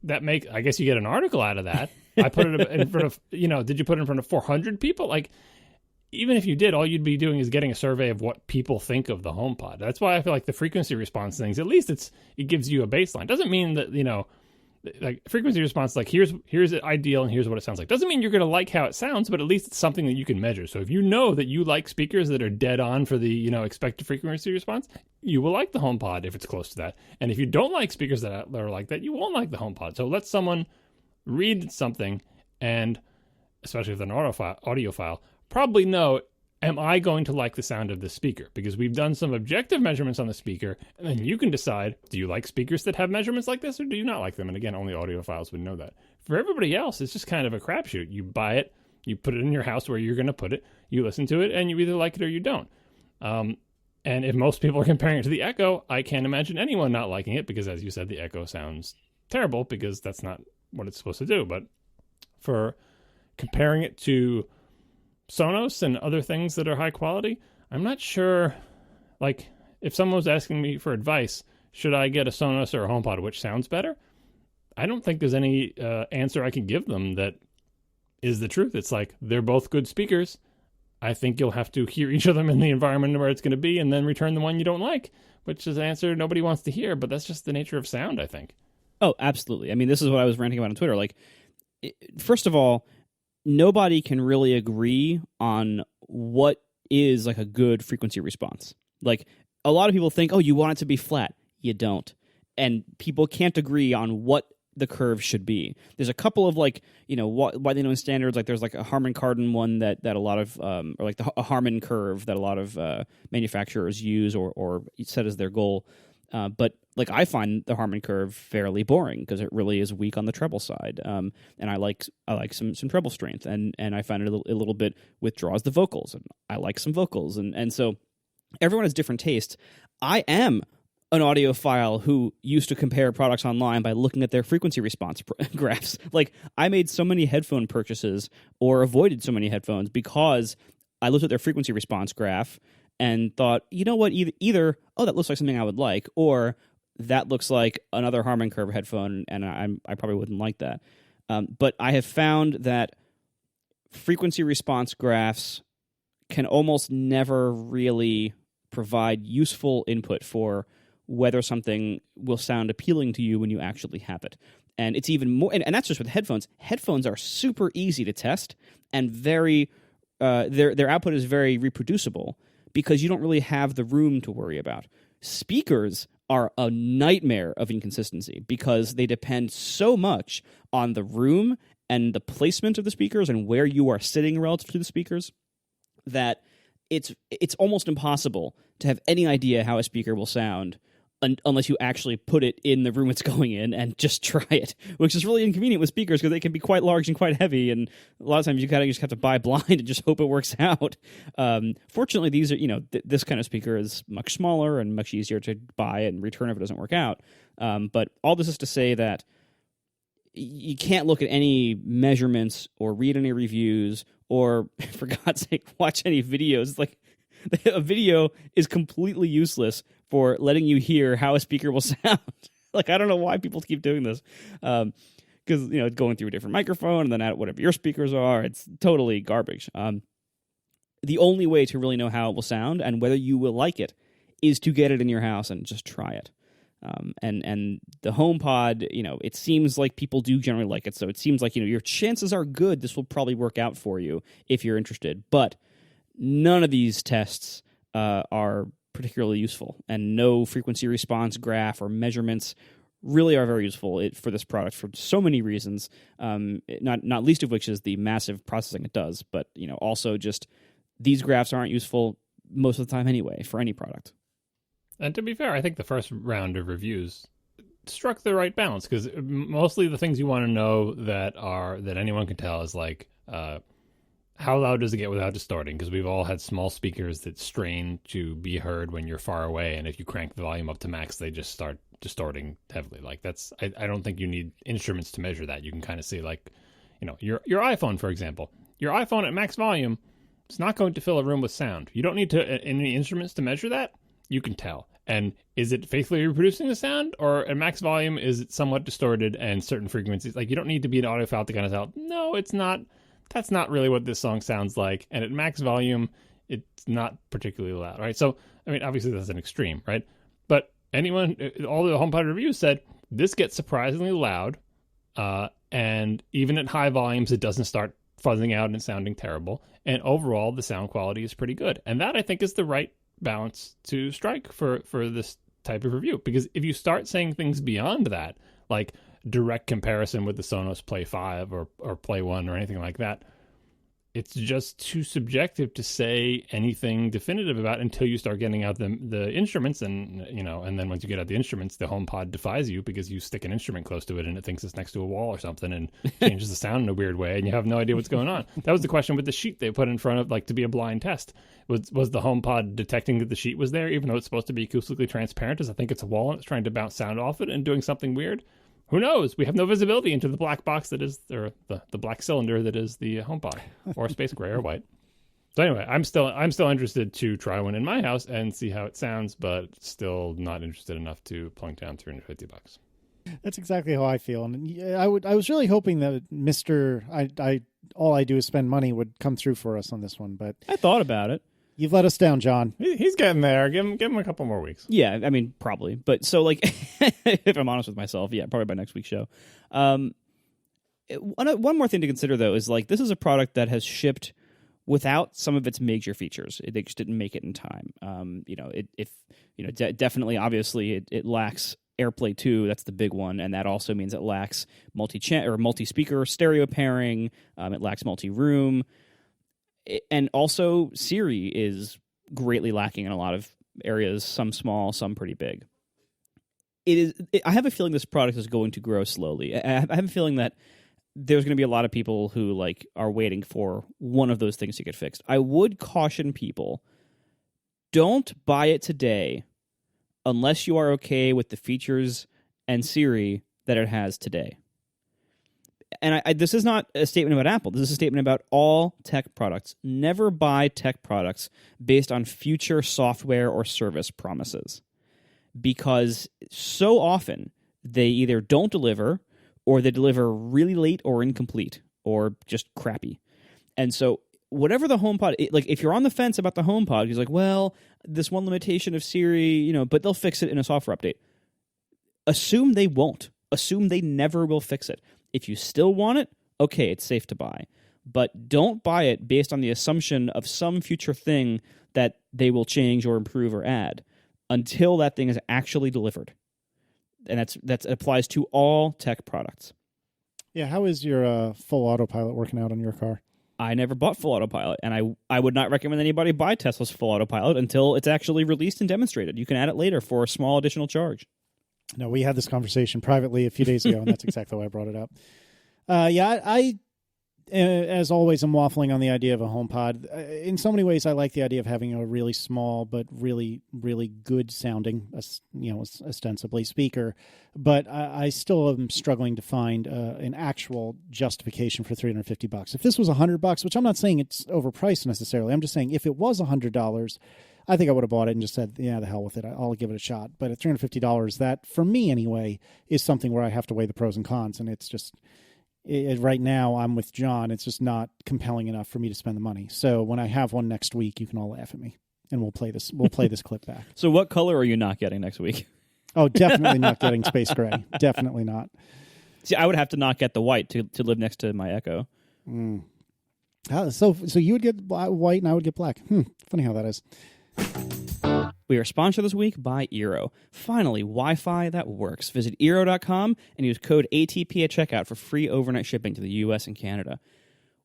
I guess you get an article out of that. I put it in front of, did you put it in front of 400 people? Like, even if you did, all you'd be doing is getting a survey of what people think of the HomePod. That's why I feel like the frequency response things, at least it gives you a baseline. Doesn't mean that, like frequency response, like here's it ideal and here's what it sounds like. Doesn't mean you're going to like how it sounds, but at least it's something that you can measure. So if you know that you like speakers that are dead on for the expected frequency response, you will like the HomePod if it's close to that. And if you don't like speakers that are like that, you won't like the HomePod. So let someone read something, and especially if they're an audiophile, probably know, am I going to like the sound of this speaker? Because we've done some objective measurements on the speaker, and then you can decide, do you like speakers that have measurements like this, or do you not like them? And again, only audiophiles would know that. For everybody else, it's just kind of a crapshoot. You buy it, you put it in your house where you're going to put it, you listen to it, and you either like it or you don't. And if most people are comparing it to the Echo, I can't imagine anyone not liking it, because as you said, the Echo sounds terrible, because that's not what it's supposed to do. But for comparing it to Sonos and other things that are high quality, I'm not sure, like, if someone was asking me for advice, should I get a Sonos or a HomePod, which sounds better? I don't think there's any answer I can give them that is the truth. It's like, they're both good speakers. I think you'll have to hear each of them in the environment where it's going to be, and then return the one you don't like, which is an answer nobody wants to hear, but that's just the nature of sound, I think. Oh, absolutely. I mean, this is what I was ranting about on Twitter. Like, first of all, nobody can really agree on what is like a good frequency response. Like, a lot of people think, oh, you want it to be flat. You don't. And people can't agree on what the curve should be. There's a couple of widely known standards. Like, there's like a Harman Kardon one that a lot of, or like a Harman curve that a lot of manufacturers use or set as their goal. But like, I find the Harman curve fairly boring, because it really is weak on the treble side. And I like some treble strength, and I find it a little bit withdraws the vocals, and I like some vocals, and so everyone has different tastes. I am an audiophile who used to compare products online by looking at their frequency response graphs. Like, I made so many headphone purchases, or avoided so many headphones, because I looked at their frequency response graph and thought, you know what, either oh, that looks like something I would like, or that looks like another Harman Curve headphone, and I probably wouldn't like that. But I have found that frequency response graphs can almost never really provide useful input for whether something will sound appealing to you when you actually have it. And it's even more, and that's just with headphones. Headphones are super easy to test and very, their output is very reproducible because you don't really have the room to worry about. Speakers are a nightmare of inconsistency because they depend so much on the room and the placement of the speakers and where you are sitting relative to the speakers that it's almost impossible to have any idea how a speaker will sound unless you actually put it in the room it's going in and just try it, which is really inconvenient with speakers because they can be quite large and quite heavy, and a lot of times you kind of just have to buy blind and just hope it works out. Fortunately, these are, this kind of speaker is much smaller and much easier to buy and return if it doesn't work out. But all this is to say that you can't look at any measurements or read any reviews or, for God's sake, watch any videos. Like, a video is completely useless for letting you hear how a speaker will sound. Like, I don't know why people keep doing this. Because, going through a different microphone and then at whatever your speakers are, it's totally garbage. The only way to really know how it will sound and whether you will like it is to get it in your house and just try it. And the HomePod, it seems like people do generally like it. So it seems like, your chances are good this will probably work out for you if you're interested. But none of these tests are particularly useful, and no frequency response graph or measurements really are very useful for this product for so many reasons, not least of which is the massive processing it does, but also just these graphs aren't useful most of the time anyway for any product. And to be fair, I think the first round of reviews struck the right balance, because mostly the things you want to know that anyone can tell is like, how loud does it get without distorting? Because we've all had small speakers that strain to be heard when you're far away, and if you crank the volume up to max, they just start distorting heavily. Like, that's, I don't think you need instruments to measure that. You can kind of see, like, your iPhone, for example. Your iPhone at max volume, it's not going to fill a room with sound. You don't need any instruments to measure that. You can tell. And is it faithfully reproducing the sound, or at max volume is it somewhat distorted and certain frequencies? Like, you don't need to be an audiophile to kind of tell, no, it's not. That's not really what this song sounds like. And at max volume, it's not particularly loud, right? So, I mean, obviously that's an extreme, right? But all the HomePod reviews said, this gets surprisingly loud. And even at high volumes, it doesn't start fuzzing out and sounding terrible. And overall, the sound quality is pretty good. And that, I think, is the right balance to strike for this type of review. Because if you start saying things beyond that, like direct comparison with the Sonos Play 5 or Play 1 or anything like that, it's just too subjective to say anything definitive about until you start getting out the instruments, and and then once you get out the instruments, the HomePod defies you because you stick an instrument close to it and it thinks it's next to a wall or something and changes the sound in a weird way, and you have no idea what's going on. That was the question with the sheet they put in front of, like, to be a blind test. Was the HomePod detecting that the sheet was there, even though it's supposed to be acoustically transparent, as I think it's a wall and it's trying to bounce sound off it and doing something weird? Who knows? We have no visibility into the black box that is, or the black cylinder that is the HomePod, or space gray or white. So anyway, I'm still interested to try one in my house and see how it sounds, but still not interested enough to plunk down $350. That's exactly how I feel, and I was really hoping that all I do is spend money would come through for us on this one, but I thought about it. You've let us down, John. He's getting there. Give him a couple more weeks. Yeah, I mean, probably. But so, like, if I'm honest with myself, yeah, probably by next week's show. One more thing to consider, though, is, like, this is a product that has shipped without some of its major features. They just didn't make it in time. Definitely, obviously, it lacks AirPlay 2. That's the big one, and that also means it lacks multi-speaker stereo pairing. It lacks multi-room. And also, Siri is greatly lacking in a lot of areas, some small, some pretty big. I have a feeling this product is going to grow slowly. I have a feeling that there's going to be a lot of people who, like, are waiting for one of those things to get fixed. I would caution people, don't buy it today unless you are okay with the features and Siri that it has today. And this is not a statement about Apple. This is a statement about all tech products. Never buy tech products based on future software or service promises, because so often they either don't deliver, or they deliver really late or incomplete or just crappy. And so whatever the HomePod, like if you're on the fence about the HomePod, he's like, well, this one limitation of Siri, but they'll fix it in a software update. Assume they won't. Assume they never will fix it. If you still want it, okay, it's safe to buy. But don't buy it based on the assumption of some future thing that they will change or improve or add until that thing is actually delivered. And that applies to all tech products. Yeah, how is your full autopilot working out on your car? I never bought full autopilot, and I would not recommend anybody buy Tesla's full autopilot until it's actually released and demonstrated. You can add it later for a small additional charge. No, we had this conversation privately a few days ago, and that's exactly why I brought it up. I as always, I'm waffling on the idea of a HomePod. In so many ways, I like the idea of having a really small but really, really good sounding, ostensibly speaker. But I still am struggling to find an actual justification for $350. If this was $100, which I'm not saying it's overpriced necessarily, I'm just saying if it was $100, I think I would have bought it and just said, yeah, the hell with it. I'll give it a shot. But at $350, that, for me anyway, is something where I have to weigh the pros and cons. And it's just, right now, I'm with John. It's just not compelling enough for me to spend the money. So when I have one next week, you can all laugh at me. And we'll play this clip back. So what color are you not getting next week? Oh, definitely not getting space gray. Definitely not. See, I would have to not get the white to live next to my Echo. So you would get white and I would get black. Funny how that is. We are sponsored this week by Eero. Finally, Wi-Fi that works. Visit Eero.com and use code ATP at checkout for free overnight shipping to the U.S. and Canada.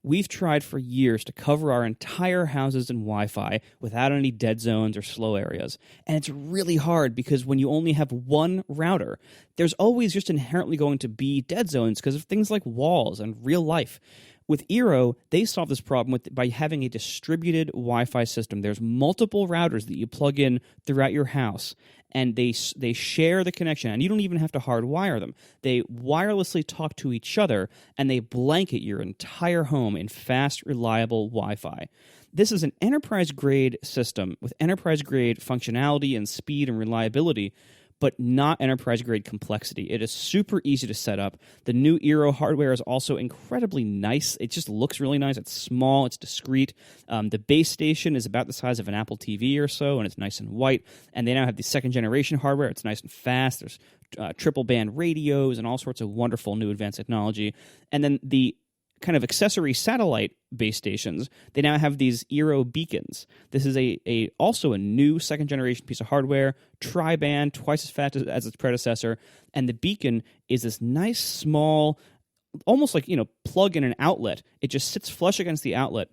We've tried for years to cover our entire houses in Wi-Fi without any dead zones or slow areas. And it's really hard because when you only have one router, there's always just inherently going to be dead zones because of things like walls and real life. With Eero, they solve this problem by having a distributed Wi-Fi system. There's multiple routers that you plug in throughout your house, and they share the connection, and you don't even have to hardwire them. They wirelessly talk to each other, and they blanket your entire home in fast, reliable Wi-Fi. This is an enterprise-grade system with enterprise-grade functionality and speed and reliability, but not enterprise-grade complexity. It is super easy to set up. The new Eero hardware is also incredibly nice. It just looks really nice. It's small. It's discreet. The base station is about the size of an Apple TV or so, and it's nice and white. And they now have the second-generation hardware. It's nice and fast. There's triple-band radios and all sorts of wonderful new advanced technology. And then the kind of accessory satellite base stations, they now have these Eero beacons. This is also a new second-generation piece of hardware, tri-band, twice as fast as its predecessor, and the beacon is this nice, small, almost like, plug in an outlet. It just sits flush against the outlet,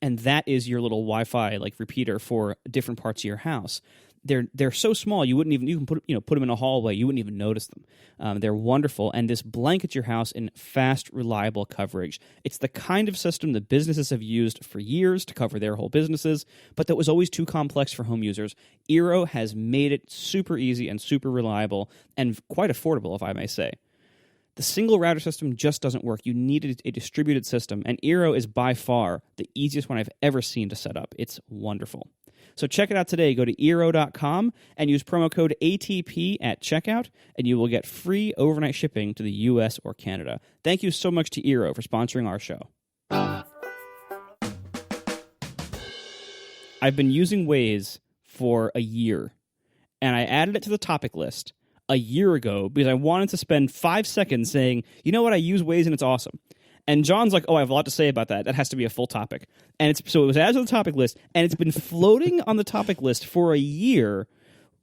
and that is your little Wi-Fi repeater for different parts of your house. They're so small you can put them in a hallway, you wouldn't even notice them. They're wonderful, and this blankets your house in fast, reliable coverage. It's the kind of system that businesses have used for years to cover their whole businesses, but that was always too complex for home users. Eero has made it super easy and super reliable and quite affordable, if I may say. The single router system just doesn't work. You need a distributed system, and Eero is by far the easiest one I've ever seen to set up. It's wonderful. So check it out today. Go to Eero.com and use promo code ATP at checkout, and you will get free overnight shipping to the U.S. or Canada. Thank you so much to Eero for sponsoring our show. I've been using Waze for a year, and I added it to the topic list a year ago because I wanted to spend 5 seconds saying, you know what, I use Waze and it's awesome. And John's like, oh, I have a lot to say about that. That has to be a full topic. And so it was added to the topic list, and it's been floating on the topic list for a year,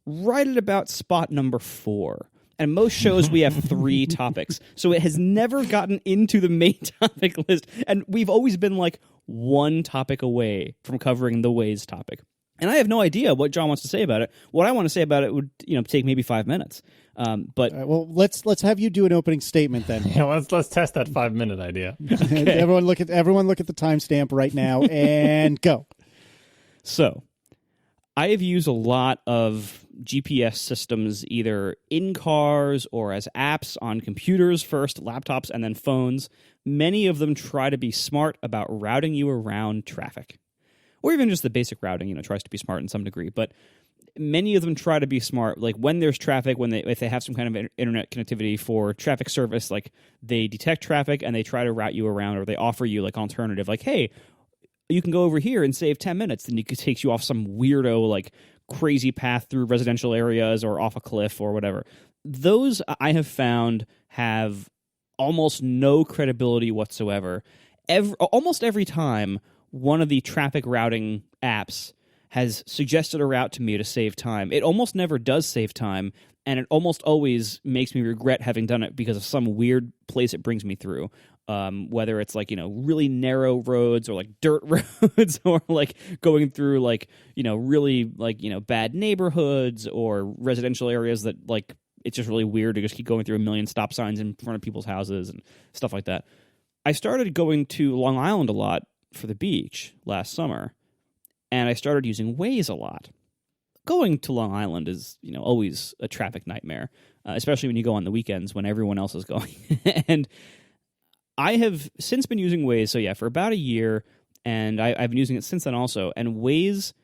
right at about spot number 4. And most shows we have 3 topics. So it has never gotten into the main topic list. And we've always been like one topic away from covering the Waze topic. And I have no idea what John wants to say about it. What I want to say about it would, take maybe 5 minutes. But well, let's have you do an opening statement then. Yeah, let's test that 5-minute idea. Okay. Everyone look at the timestamp right now and go. So, I have used a lot of GPS systems either in cars or as apps on computers first, laptops, and then phones. Many of them try to be smart about routing you around traffic. Or even just the basic routing, tries to be smart in some degree. But many of them try to be smart. Like when there's traffic, if they have some kind of internet connectivity for traffic service, like they detect traffic and they try to route you around, or they offer you like alternative, like, hey, you can go over here and save 10 minutes. Then it takes you off some weirdo, like, crazy path through residential areas or off a cliff or whatever. Those I have found have almost no credibility whatsoever. Almost every time one of the traffic routing apps has suggested a route to me to save time, it almost never does save time, and it almost always makes me regret having done it because of some weird place it brings me through. Whether it's like, really narrow roads or like dirt roads or like going through like, really like, bad neighborhoods or residential areas that like, it's just really weird to just keep going through a million stop signs in front of people's houses and stuff like that. I started going to Long Island a lot for the beach last summer, and I started using Waze a lot. Going to Long Island is, always a traffic nightmare, especially when you go on the weekends when everyone else is going. And I have since been using Waze, so yeah, for about a year, and I've been using it since then also, and Waze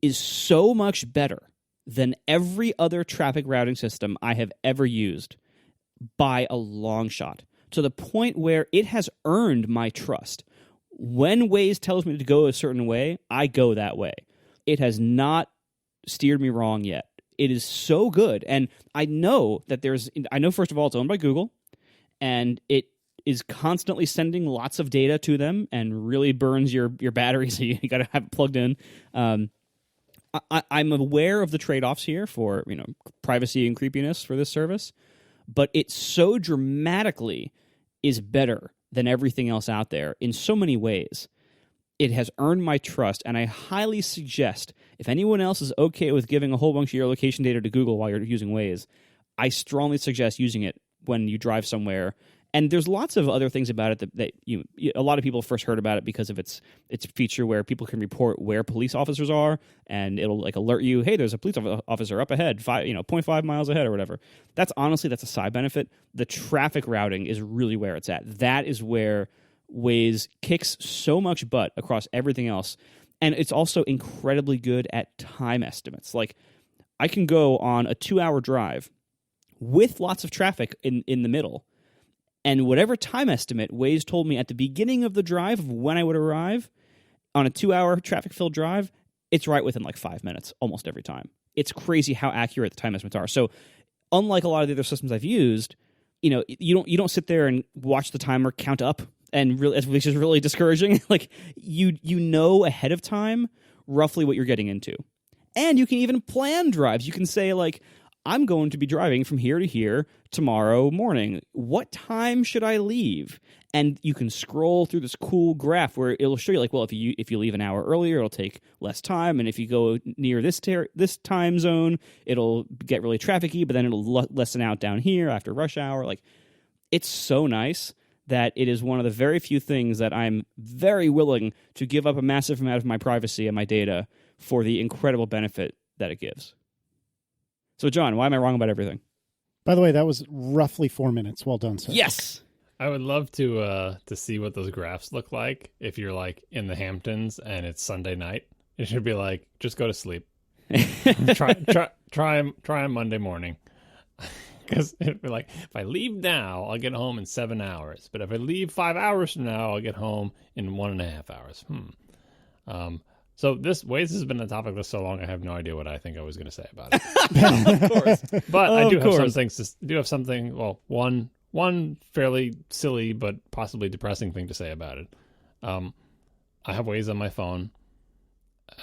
is so much better than every other traffic routing system I have ever used by a long shot, to the point where it has earned my trust. When Waze tells me to go a certain way, I go that way. It has not steered me wrong yet. It is so good, and I know first of all, it's owned by Google, and it is constantly sending lots of data to them and really burns your battery, so you got to have it plugged in. I'm aware of the trade-offs here for privacy and creepiness for this service, but it so dramatically is better than everything else out there in so many ways. It has earned my trust, and I highly suggest, if anyone else is okay with giving a whole bunch of your location data to Google while you're using Waze, I strongly suggest using it when you drive somewhere. And there's lots of other things about it that a lot of people first heard about it because of its feature where people can report where police officers are, and it'll like alert you, hey, there's a police officer up ahead, 0.5 miles ahead or whatever. That's a side benefit. The traffic routing is really where it's at. That is where Waze kicks so much butt across everything else. And it's also incredibly good at time estimates. Like, I can go on a 2-hour drive with lots of traffic in the middle, and whatever time estimate Waze told me at the beginning of the drive of when I would arrive on a 2-hour traffic-filled drive, it's right within like 5 minutes almost every time. It's crazy how accurate the time estimates are. So unlike a lot of the other systems I've used, you don't sit there and watch the timer count up, and which is really discouraging. Like you know ahead of time roughly what you're getting into. And you can even plan drives. You can say like, I'm going to be driving from here to here tomorrow morning. What time should I leave? And you can scroll through this cool graph where it'll show you like, well, if you leave an hour earlier, it'll take less time, and if you go near this time zone, it'll get really trafficy, but then it'll lessen out down here after rush hour. Like, it's so nice that it is one of the very few things that I'm very willing to give up a massive amount of my privacy and my data for the incredible benefit that it gives. So, John, why am I wrong about everything? By the way, that was roughly 4 minutes. Well done, sir. Yes! I would love to see what those graphs look like if you're like in the Hamptons and it's Sunday night. It should be like, just go to sleep. try on Monday morning. Because it'd be like, if I leave now, I'll get home in 7 hours. But if I leave 5 hours from now, I'll get home in 1.5 hours. So this Waze has been a topic for so long, I have no idea what I think I was going to say about it. Of course. But I do have some things. Do have something. Well, one fairly silly but possibly depressing thing to say about it. I have Waze on my phone.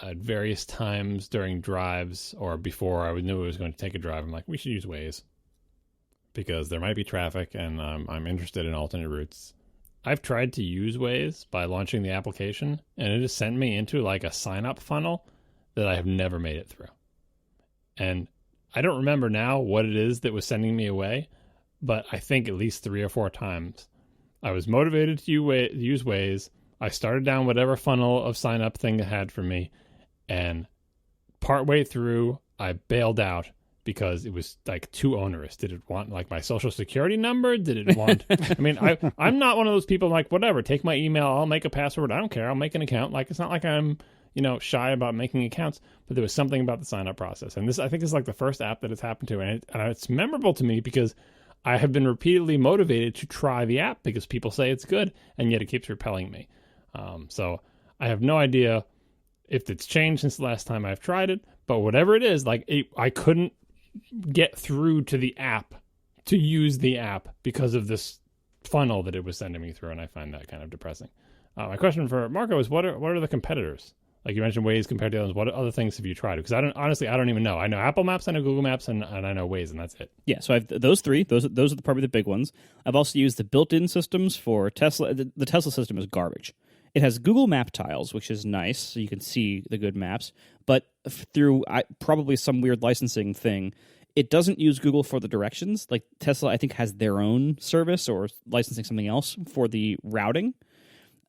At various times during drives or before I knew I was going to take a drive, I'm like, we should use Waze because there might be traffic and I'm interested in alternate routes. I've tried to use Waze by launching the application, and it has sent me into like a sign-up funnel that I have never made it through. And I don't remember now what it is that was sending me away, but I think at least 3 or 4 times I was motivated to use Waze. I started down whatever funnel of sign-up thing it had for me, and partway through, I bailed out because it was like too onerous. Did it want like my social security number? Did it want, I mean, I'm not one of those people like, whatever, take my email, I'll make a password. I don't care. I'll make an account. Like, it's not like I'm, shy about making accounts, but there was something about the sign up process. And this, I think, is like the first app that it's happened to. And it's memorable to me because I have been repeatedly motivated to try the app because people say it's good, and yet it keeps repelling me. So I have no idea if it's changed since the last time I've tried it, but whatever it is, like I couldn't get through to the app to use the app because of this funnel that it was sending me through, and I find that kind of depressing. My question for Marco is, what are the competitors? Like you mentioned Waze compared to others. What other things have you tried? Because I don't even know. I know Apple Maps, I know Google Maps, and I know Waze, and that's it. Yeah, so I've those three. Those are probably the big ones. I've also used the built-in systems for Tesla. The Tesla system is garbage. It has Google Map tiles, which is nice, so you can see the good maps. But through probably some weird licensing thing, it doesn't use Google for the directions. Like Tesla, I think, has their own service or licensing something else for the routing.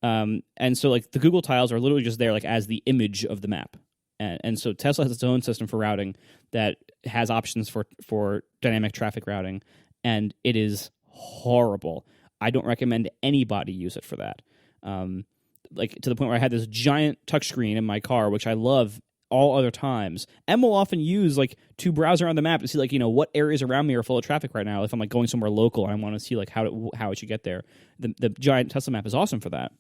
And so like the Google tiles are literally just there like as the image of the map. And so Tesla has its own system for routing that has options for dynamic traffic routing, and it is horrible. I don't recommend anybody use it for that. Like to the point where I had this giant touchscreen in my car, which I love all other times, and will often use like to browse around the map to see like, what areas around me are full of traffic right now if I'm like going somewhere local and I want to see like how it should get there. The giant Tesla map is awesome for that.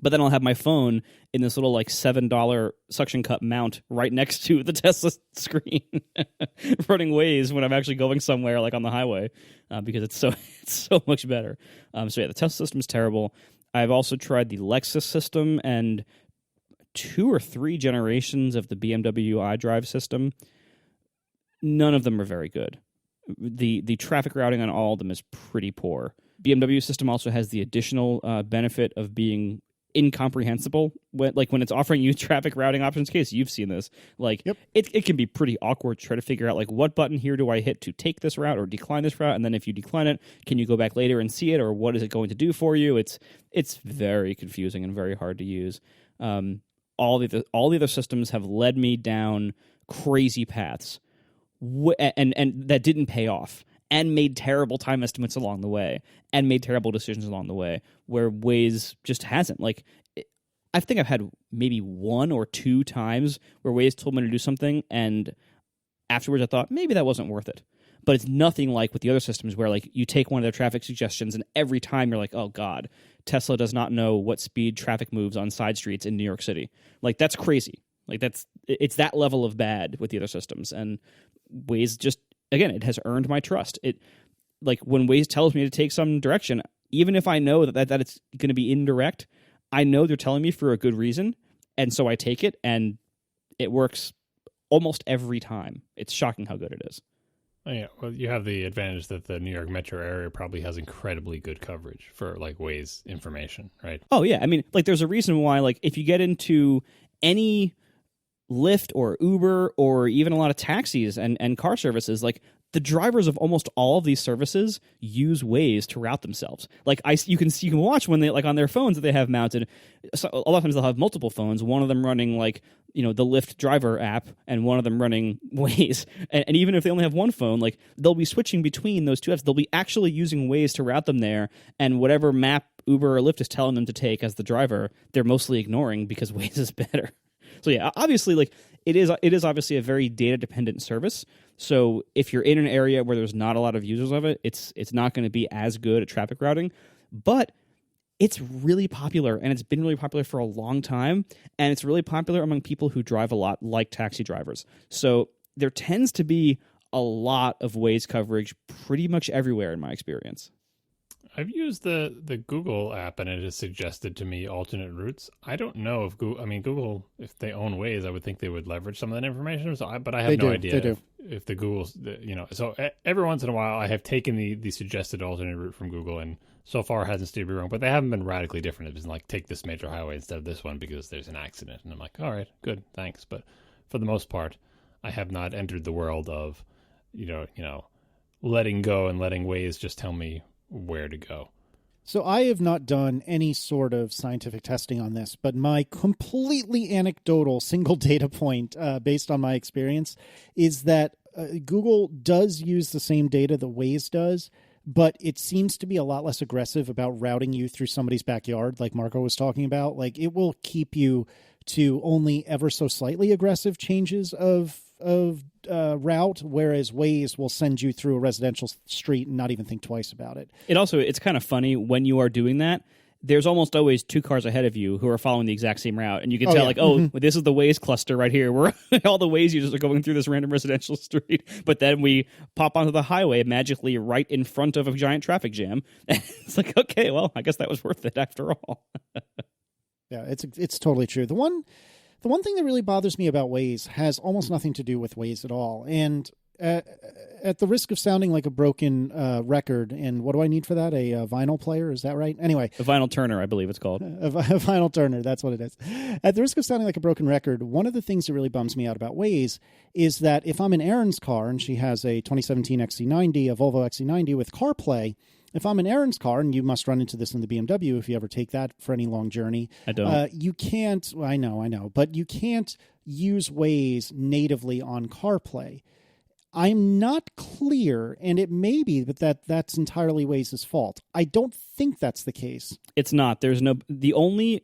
But then I'll have my phone in this little like $7 suction cup mount right next to the Tesla screen running Waze when I'm actually going somewhere like on the highway, because it's so much better. So yeah, the Tesla system is terrible. I've also tried the Lexus system and 2 or 3 generations of the BMW iDrive system. None of them are very good. The traffic routing on all of them is pretty poor. BMW system also has the additional benefit of being incomprehensible when it's offering you traffic routing options. Case you've seen this, like yep. it can be pretty awkward to try to figure out like what button here do I hit to take this route or decline this route, and then if you decline it, can you go back later and see it, or what is it going to do for you? It's very confusing and very hard to use. All the other systems have led me down crazy paths, and that didn't pay off, and made terrible time estimates along the way, and made terrible decisions along the way, where Waze just hasn't. Like, I think I've had maybe 1 or 2 times where Waze told me to do something, and afterwards I thought, maybe that wasn't worth it. But it's nothing like with the other systems where, like, you take one of their traffic suggestions, and every time you're like, oh, God, Tesla does not know what speed traffic moves on side streets in New York City. Like, that's crazy. Like, it's that level of bad with the other systems. And Waze just, again, it has earned my trust. It, like, when Waze tells me to take some direction, even if I know that it's going to be indirect, I know they're telling me for a good reason, and so I take it, and it works almost every time. It's shocking how good it is. Oh, yeah, well, you have the advantage that the New York metro area probably has incredibly good coverage for, like, Waze information, right? Oh, yeah. I mean, like, there's a reason why, like, if you get into any Lyft or Uber or even a lot of taxis and car services, like, the drivers of almost all of these services use Waze to route themselves. Like, you can watch when they, like, on their phones that they have mounted. So a lot of times they'll have multiple phones, one of them running, like, the Lyft driver app, and one of them running Waze. And even if they only have one phone, like, they'll be switching between those 2 apps. They'll be actually using Waze to route them there, and whatever map Uber or Lyft is telling them to take as the driver, they're mostly ignoring because Waze is better. So yeah, obviously, like, it is obviously a very data dependent service. So if you're in an area where there's not a lot of users of it, it's not going to be as good at traffic routing. But it's really popular, and it's been really popular for a long time, and it's really popular among people who drive a lot, like taxi drivers. So there tends to be a lot of Waze coverage pretty much everywhere in my experience. I've used the Google app, and it has suggested to me alternate routes. I don't know if Google, if they own Waze, I would think they would leverage some of that information. But I have no idea if the Google's, So every once in a while, I have taken the suggested alternate route from Google, and so far hasn't steered me wrong. But they haven't been radically different. It's been like, take this major highway instead of this one because there's an accident, and I'm like, all right, good, thanks. But for the most part, I have not entered the world of, letting go and letting Waze just tell me where to go. So I have not done any sort of scientific testing on this, but my completely anecdotal single data point based on my experience is that Google does use the same data that Waze does, but it seems to be a lot less aggressive about routing you through somebody's backyard, like Marco was talking about. Like, it will keep you to only ever so slightly aggressive changes of route, whereas Waze will send you through a residential street and not even think twice about it. It's kind of funny when you are doing that. there's almost always 2 cars ahead of you who are following the exact same route. And you can tell, this is the Waze cluster right here, where all the Waze users are going through this random residential street. But then we pop onto the highway magically right in front of a giant traffic jam. And it's like, okay, well, I guess that was worth it after all. Yeah, it's totally true. The one thing that really bothers me about Waze has almost nothing to do with Waze at all. And at the risk of sounding like a broken record, and what do I need for that? A vinyl player? Is that right? Anyway. A vinyl turner, I believe it's called. A vinyl turner, that's what it is. At the risk of sounding like a broken record, one of the things that really bums me out about Waze is that if I'm in Erin's car, and she has a 2017 XC90, a Volvo XC90 with CarPlay, if I'm in Erin's car, and you must run into this in the BMW if you ever take that for any long journey. I don't. You can't, I know, but you can't use Waze natively on CarPlay. I'm not clear, and it may be that's entirely Waze's fault. I don't think that's the case. It's not. The only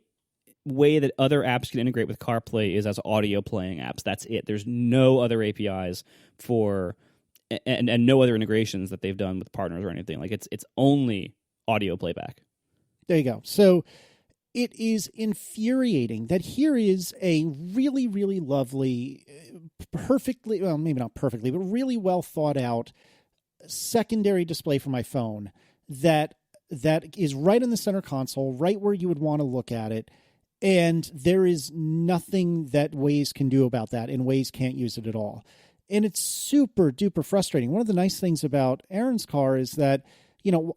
way that other apps can integrate with CarPlay is as audio playing apps. That's it. There's no other APIs for, and no other integrations that they've done with partners or anything. Like it's only audio playback. There you go. So it is infuriating that here is a really, really lovely, perfectly, well, maybe not perfectly, but really well thought out secondary display for my phone that is right in the center console, right where you would want to look at it. And there is nothing that Waze can do about that, and Waze can't use it at all. And it's super duper frustrating. One of the nice things about Erin's car is that,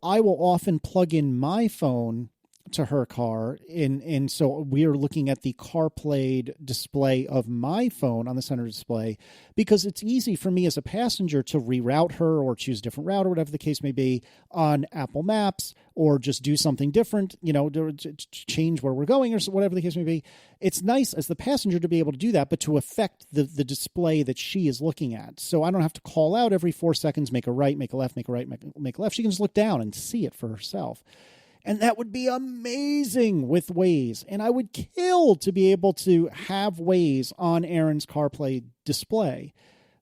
I will often plug in my phone to her car, and so we are looking at the CarPlay display of my phone on the center display, because it's easy for me as a passenger to reroute her or choose a different route or whatever the case may be on Apple Maps, or just do something different, to change where we're going or whatever the case may be. It's nice as the passenger to be able to do that, but to affect the display that she is looking at. So I don't have to call out every 4 seconds, make a right, make a left, make a right, make a left. She can just look down and see it for herself. And that would be amazing with Waze. And I would kill to be able to have Waze on Erin's CarPlay display.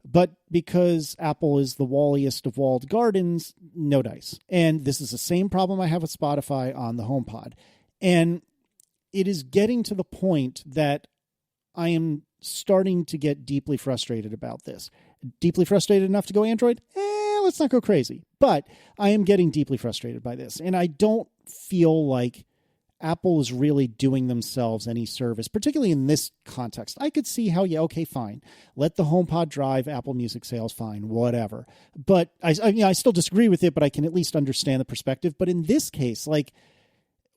But because Apple is the walliest of walled gardens, no dice. And this is the same problem I have with Spotify on the HomePod. And it is getting to the point that I am starting to get deeply frustrated about this. Deeply frustrated enough to go Android? Let's not go crazy. But I am getting deeply frustrated by this. And I don't feel like Apple is really doing themselves any service, particularly in this context. I could see how, okay, fine. Let the HomePod drive Apple Music sales, fine, whatever. But I still disagree with it, but I can at least understand the perspective. But in this case,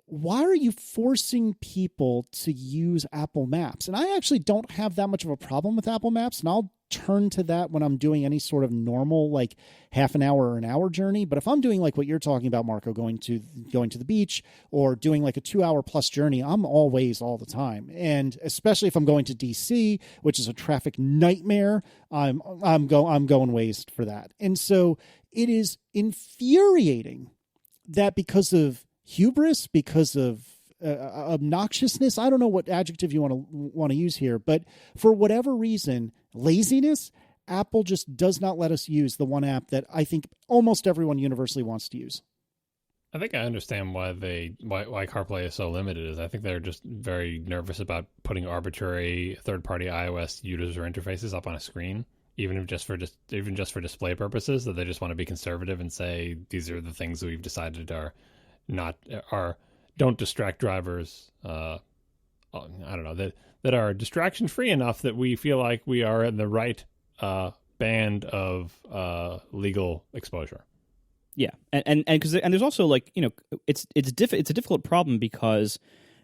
why are you forcing people to use Apple Maps? And I actually don't have that much of a problem with Apple Maps, and I'll turn to that when I'm doing any sort of normal, half an hour or an hour journey. But if I'm doing what you're talking about, Marco, going to the beach or doing a 2-hour plus journey, I'm always all the time. And especially if I'm going to DC, which is a traffic nightmare, I'm going Waze for that. And so it is infuriating that because of hubris, because of obnoxiousness, I don't know what adjective you want to use here, but for whatever reason, laziness, Apple just does not let us use the one app that I think almost everyone universally wants to use. I think I understand why CarPlay is so limited. Is I think they're just very nervous about putting arbitrary third-party iOS user interfaces up on a screen, even just for display purposes. That they just want to be conservative and say these are the things that we've decided don't distract drivers. I don't know, that are distraction free enough that we feel like we are in the right band of legal exposure. Yeah, and there's also it's a difficult problem because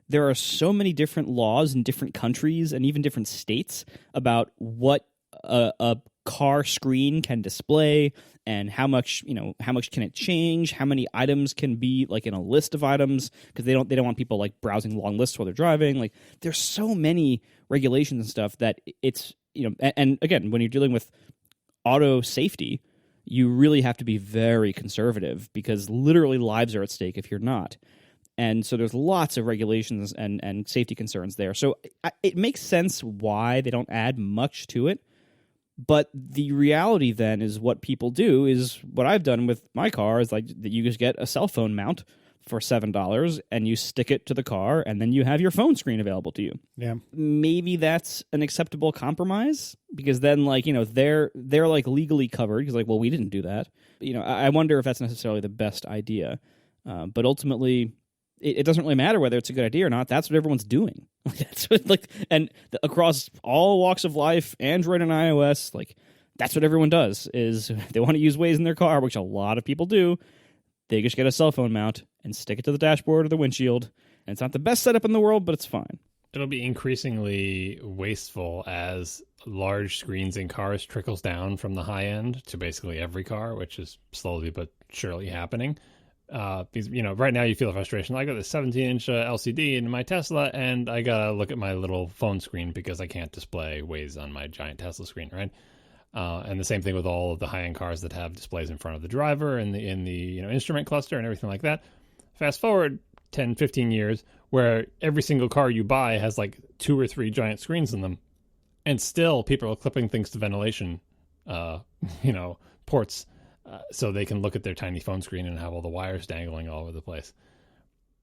there are so many different laws in different countries and even different states about what a car screen can display and how much can it change, how many items can be in a list of items, because they don't want people browsing long lists while they're driving. There's so many regulations and stuff that it's and again, when you're dealing with auto safety, you really have to be very conservative because literally lives are at stake if you're not. And so there's lots of regulations and safety concerns there. So it makes sense why they don't add much to it. But the reality then is what people do is what I've done with my car is that you just get a cell phone mount for $7 and you stick it to the car and then you have your phone screen available to you. Yeah. Maybe that's an acceptable compromise because then they're like legally covered because like, well, we didn't do that. I wonder if that's necessarily the best idea. But ultimately it doesn't really matter whether it's a good idea or not. That's what everyone's doing. That's what across all walks of life, Android and iOS, like that's what everyone does is they want to use Waze in their car, which a lot of people do. They just get a cell phone mount and stick it to the dashboard or the windshield. And it's not the best setup in the world, but it's fine. It'll be increasingly wasteful as large screens in cars trickles down from the high end to basically every car, which is slowly but surely happening. Because, right now you feel the frustration. I got this 17-inch LCD in my Tesla, and I got to look at my little phone screen because I can't display Waze on my giant Tesla screen, right? And the same thing with all of the high-end cars that have displays in front of the driver and in the instrument cluster and everything like that. Fast forward 10, 15 years where every single car you buy has like 2 or 3 giant screens in them, and still people are clipping things to ventilation, ports, so they can look at their tiny phone screen and have all the wires dangling all over the place.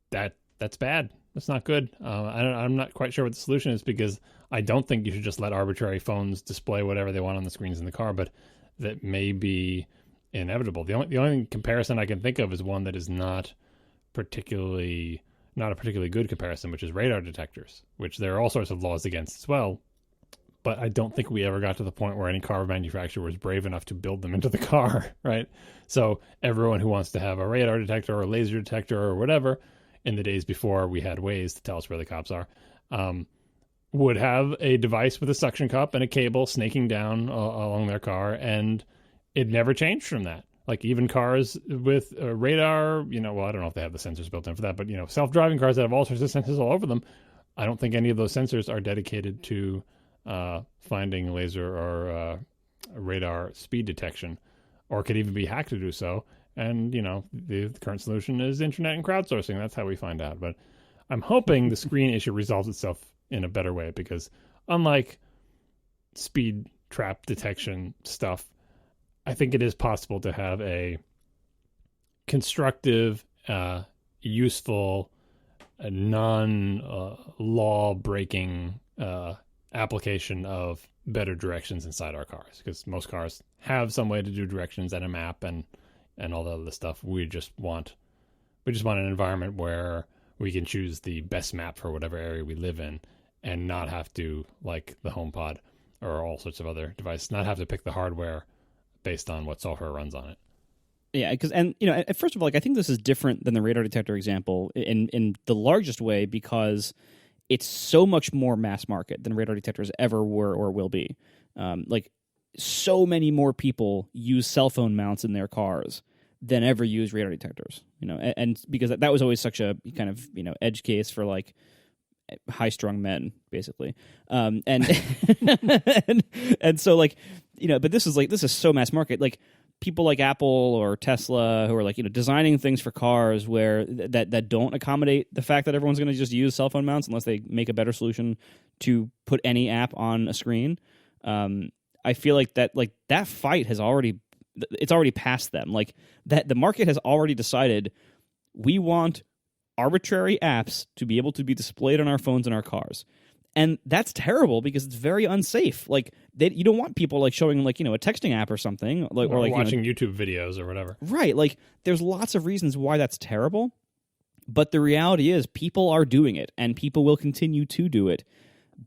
That's bad. That's not good. I'm not quite sure what the solution is because I don't think you should just let arbitrary phones display whatever they want on the screens in the car, but that may be inevitable. The only comparison I can think of is one that is not a particularly good comparison, which is radar detectors, which there are all sorts of laws against as well. But I don't think we ever got to the point where any car manufacturer was brave enough to build them into the car, right? So everyone who wants to have a radar detector or a laser detector or whatever, in the days before we had Waze to tell us where the cops are, would have a device with a suction cup and a cable snaking down along their car, and it never changed from that. Like even cars with radar, I don't know if they have the sensors built in for that, but self-driving cars that have all sorts of sensors all over them, I don't think any of those sensors are dedicated to finding laser or radar speed detection, or could even be hacked to do so. And, the current solution is internet and crowdsourcing. That's how we find out. But I'm hoping the screen issue resolves itself in a better way because unlike speed trap detection stuff, I think it is possible to have a constructive, useful, non-law breaking application of better directions inside our cars, because most cars have some way to do directions and a map and all that other stuff. We just want an environment where we can choose the best map for whatever area we live in and not have to, like the HomePod or all sorts of other devices, not have to pick the hardware based on what software runs on it. Yeah, because first of all, I think this is different than the radar detector example in the largest way because it's so much more mass market than radar detectors ever were or will be. So many more people use cell phone mounts in their cars than ever use radar detectors. And because that was always such a kind of edge case for like high-strung men, basically. And so but this is so mass market. Like people like Apple or Tesla who are designing things for cars where that don't accommodate the fact that everyone's going to just use cell phone mounts unless they make a better solution to put any app on a screen. I feel like that fight has already past them. Like that the market has already decided we want arbitrary apps to be able to be displayed on our phones in our cars. And that's terrible because it's very unsafe. Like you don't want people showing a texting app or something, or watching YouTube videos or whatever. Right. Like there's lots of reasons why that's terrible, but the reality is people are doing it and people will continue to do it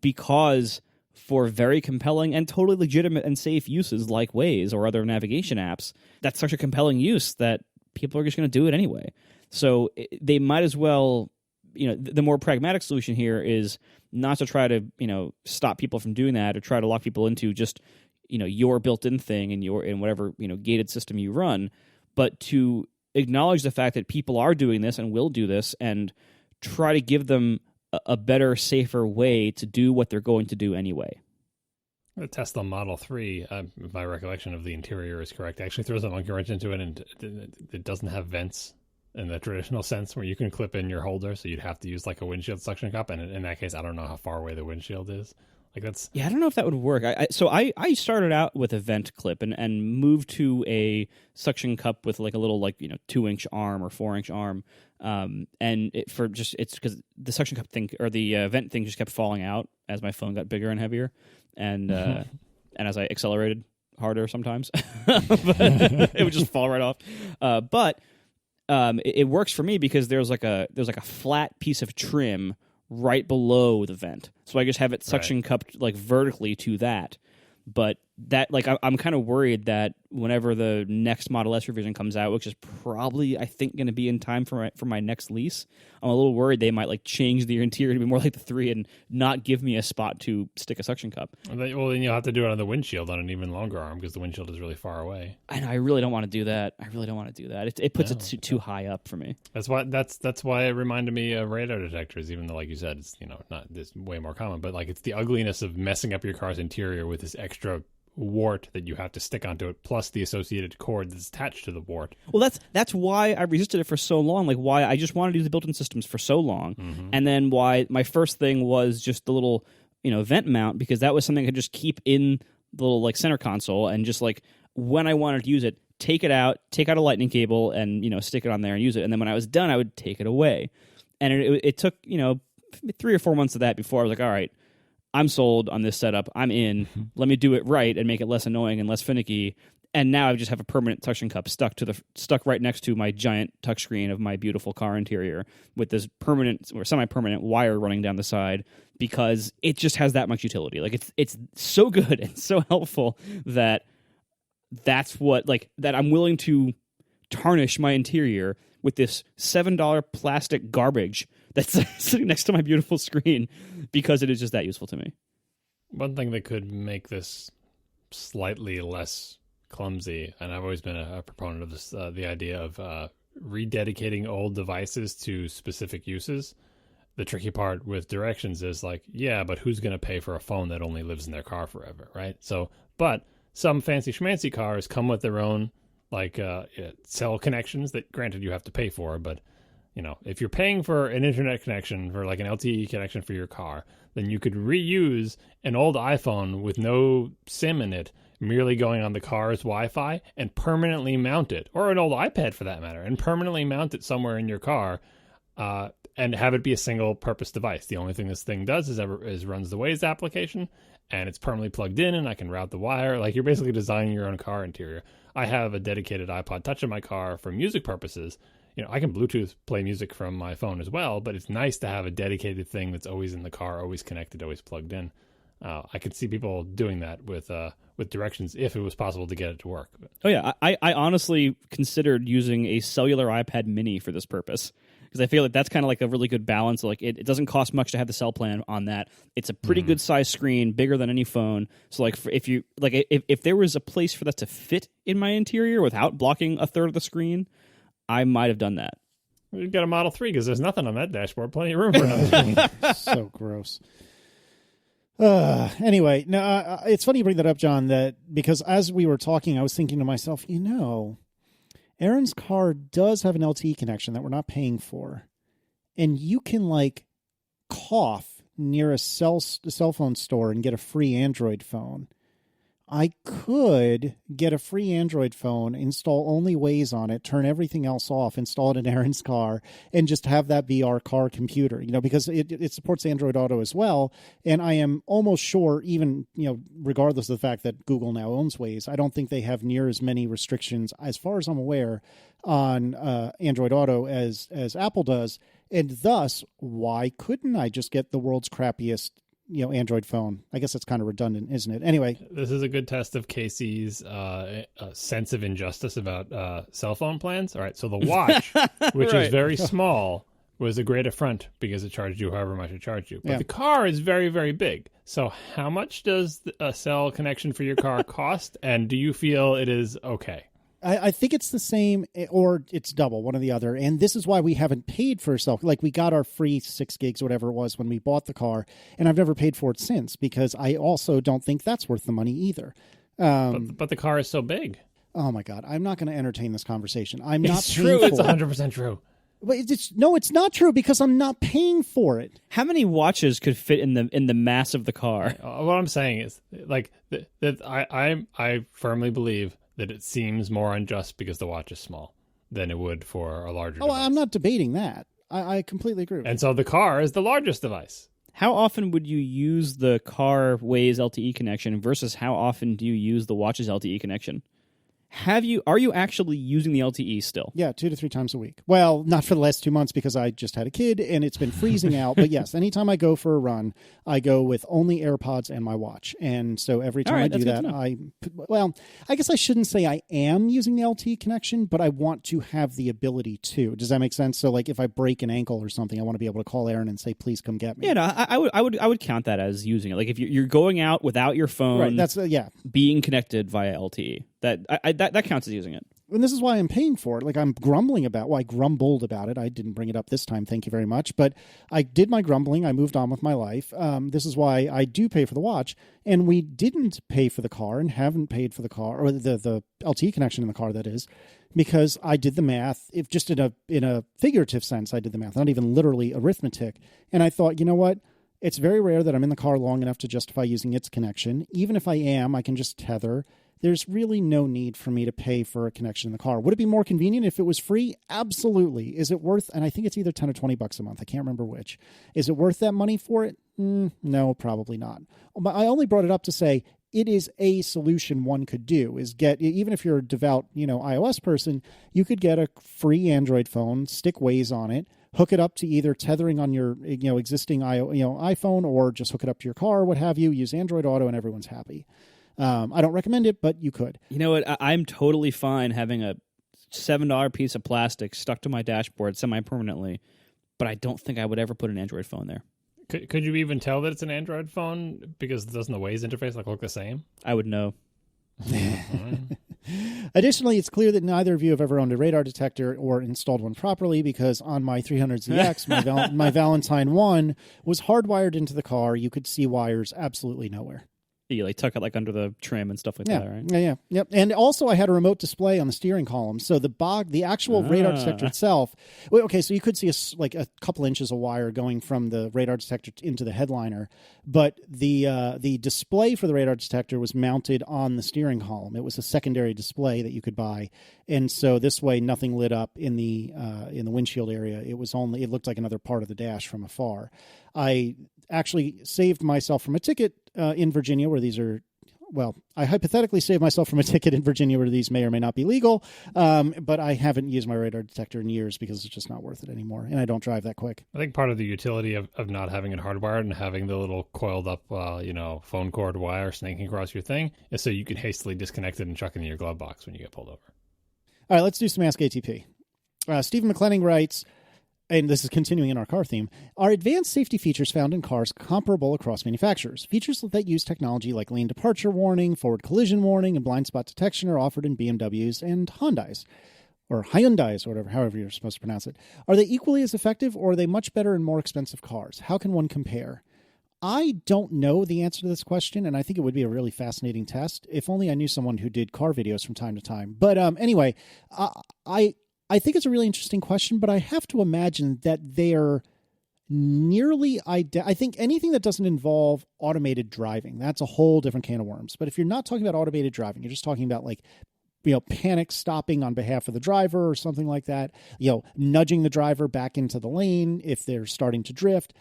because for very compelling and totally legitimate and safe uses like Waze or other navigation apps, that's such a compelling use that people are just going to do it anyway. So they might as well, the more pragmatic solution here is not to try to, stop people from doing that or try to lock people into just, your built-in thing in whatever, gated system you run, but to acknowledge the fact that people are doing this and will do this and try to give them a better, safer way to do what they're going to do anyway. The Tesla Model 3, if my recollection of the interior is correct, actually throws a monkey wrench into it, and it doesn't have vents in the traditional sense where you can clip in your holder, so you'd have to use a windshield suction cup, and in that case, I don't know how far away the windshield is. Like that's I don't know if that would work. I started out with a vent clip and moved to a suction cup with like a little 2-inch arm or 4-inch arm, and it's because the suction cup thing or the vent thing just kept falling out as my phone got bigger and heavier, and and as I accelerated harder sometimes, but it would just fall right off. But it works for me because there's like a flat piece of trim right below the vent, so I just have it suction cupped like vertically to that. But that I'm kind of worried that whenever the next Model S revision comes out, which is probably I think going to be in time for my next lease, I'm a little worried they might change the interior to be more like the 3 and not give me a spot to stick a suction cup. Well, then you'll have to do it on the windshield on an even longer arm because the windshield is really far away. I know. I really don't want to do that. It puts it too high up for me. That's why it reminded me of radar detectors, even though, like you said, it's not this way more common, but it's the ugliness of messing up your car's interior with this extra wart that you have to stick onto it, plus the associated cord that's attached to the wart. Well, that's why I resisted it for so long. Like why I just wanted to use the built-in systems for so long, and then why my first thing was just the little vent mount, because that was something I could just keep in the little center console, and just when I wanted to use it, take out a lightning cable, and stick it on there and use it. And then when I was done, I would take it away. And it took 3 or 4 months of that before I was like, all right, I'm sold on this setup. I'm in. Let me do it right and make it less annoying and less finicky. And now I just have a permanent suction cup stuck right next to my giant touchscreen of my beautiful car interior with this permanent or semi-permanent wire running down the side, because it just has that much utility. It's so good and so helpful that's what that I'm willing to tarnish my interior with this $7 plastic garbage that's sitting next to my beautiful screen, because it is just that useful to me. One thing that could make this slightly less clumsy, and I've always been a proponent of this, the idea of rededicating old devices to specific uses. The tricky part with directions is but who's going to pay for a phone that only lives in their car forever, right? So, but some fancy schmancy cars come with their own cell connections that, granted, you have to pay for, but if you're paying for an internet connection, for an LTE connection for your car, then you could reuse an old iPhone with no SIM in it, merely going on the car's Wi-Fi, and permanently mount it, or an old iPad for that matter, and permanently mount it somewhere in your car, and have it be a single purpose device. The only thing this thing does is runs the Waze application, and it's permanently plugged in, and I can route the wire. You're basically designing your own car interior. I have a dedicated iPod Touch in my car for music purposes. I can Bluetooth play music from my phone as well, but it's nice to have a dedicated thing that's always in the car, always connected, always plugged in. I could see people doing that with directions if it was possible to get it to work. Oh yeah, I honestly considered using a cellular iPad mini for this purpose, because I feel like that's kind of a really good balance. It doesn't cost much to have the cell plan on that. It's a pretty good size screen, bigger than any phone. So if there was a place for that to fit in my interior without blocking a third of the screen, I might have done that. You've got a Model 3 because there's nothing on that dashboard. Plenty of room for another screen. So gross. Anyway, no, it's funny you bring that up, John, because as we were talking, I was thinking to myself, Aaron's car does have an LTE connection that we're not paying for. And you can cough near a cell phone store and get a free Android phone. I could get a free Android phone, install only Waze on it, turn everything else off, install it in Aaron's car, and just have that be our car computer, because it supports Android Auto as well. And I am almost sure, even, regardless of the fact that Google now owns Waze, I don't think they have near as many restrictions, as far as I'm aware, on Android Auto as Apple does. And thus, why couldn't I just get the world's crappiest Android phone? I guess that's kind of redundant, isn't it? Anyway, this is a good test of Casey's sense of injustice about cell phone plans. All right, so the watch, which is very small, was a great affront because it charged you however much it charged you. But the car is very, very big. So how much does a cell connection for your car cost? And do you feel it is okay? I think it's the same, or it's double, one or the other. And this is why we haven't paid for cell. We got our free 6 gigs, whatever it was, when we bought the car, and I've never paid for it since, because I also don't think that's worth the money either. But the car is so big. Oh my God, I'm not going to entertain this conversation. It's true. It's 100% true. But it's not true because I'm not paying for it. How many watches could fit in the mass of the car? What I'm saying is, like, that I firmly believe that it seems more unjust because the watch is small than it would for a larger device. I'm not debating that. I completely agree with And so the car is the largest device. How often would you use the car Waze LTE connection versus how often do you use the watch's LTE connection? Are you actually using the LTE still? Yeah, 2 to 3 times a week. Well, not for the last 2 months because I just had a kid and it's been freezing out. But yes, anytime I go for a run, I go with only AirPods and my watch. And so every time I do that, I guess I shouldn't say I am using the LTE connection, but I want to have the ability to. Does that make sense? So like if I break an ankle or something, I want to be able to call Aaron and say, please come get me. Yeah, no, I would count that as using it. Like if you're going out without your phone, right, that's being connected via LTE. That counts as using it. And this is why I'm paying for it. Like I grumbled about it. I didn't bring it up this time, thank you very much. But I did my grumbling. I moved on with my life. This is why I do pay for the watch. And we didn't pay for the car and haven't paid for the car, or the LTE connection in the car, that is, because I did the math. If just in a figurative sense, I did the math, not even literally arithmetic. And I thought, you know what? It's very rare that I'm in the car long enough to justify using its connection. Even if I am, I can just tether. There's really no need for me to pay for a connection in the car. Would it be more convenient if it was free? Absolutely. Is it worth, and I think it's either 10 or 20 bucks a month. I can't remember which. Is it worth that money for it? No, probably not. But I only brought it up to say it is a solution one could do, is get, even if you're a devout, iOS person, you could get a free Android phone, stick Waze on it, hook it up to either tethering on your, existing iPhone, or just hook it up to your car, what have you, use Android Auto, and everyone's happy. I don't recommend it, but you could. You know what? I'm totally fine having a $7 piece of plastic stuck to my dashboard semi-permanently, but I don't think I would ever put an Android phone there. Could you even tell that it's an Android phone because doesn't the Waze interface look the same? I would know. Additionally, it's clear that neither of you have ever owned a radar detector or installed one properly, because on my 300ZX, my Valentine 1 was hardwired into the car. You could see wires absolutely nowhere. You like tuck it like under the trim and stuff like that, right? Yeah. Yep. And also I had a remote display on the steering column. So the actual radar detector itself, okay, so you could see a couple inches of wire going from the radar detector into the headliner, but the display for the radar detector was mounted on the steering column. It was a secondary display that you could buy. And so this way nothing lit up in the windshield area. It looked like another part of the dash from afar. I actually saved myself from a ticket in Virginia where these are, I hypothetically saved myself from a ticket in Virginia where these may or may not be legal, but I haven't used my radar detector in years because it's just not worth it anymore, and I don't drive that quick. I think part of the utility of not having it hardwired and having the little coiled up, phone cord wire snaking across your thing is so you can hastily disconnect it and chuck it in your glove box when you get pulled over. All right, let's do some Ask ATP. Stephen McClenning writes, and this is continuing in our car theme, are advanced safety features found in cars comparable across manufacturers? Features that use technology like lane departure warning, forward collision warning, and blind spot detection are offered in BMWs and Hondas, or Hyundais, or whatever, however you're supposed to pronounce it. Are they equally as effective, or are they much better in more expensive cars? How can one compare? I don't know the answer to this question, and I think it would be a really fascinating test. If only I knew someone who did car videos from time to time. But anyway, I think it's a really interesting question, but I have to imagine that they're nearly I think anything that doesn't involve automated driving, that's a whole different can of worms. But if you're not talking about automated driving, you're just talking about panic stopping on behalf of the driver or something like that, nudging the driver back into the lane if they're starting to drift.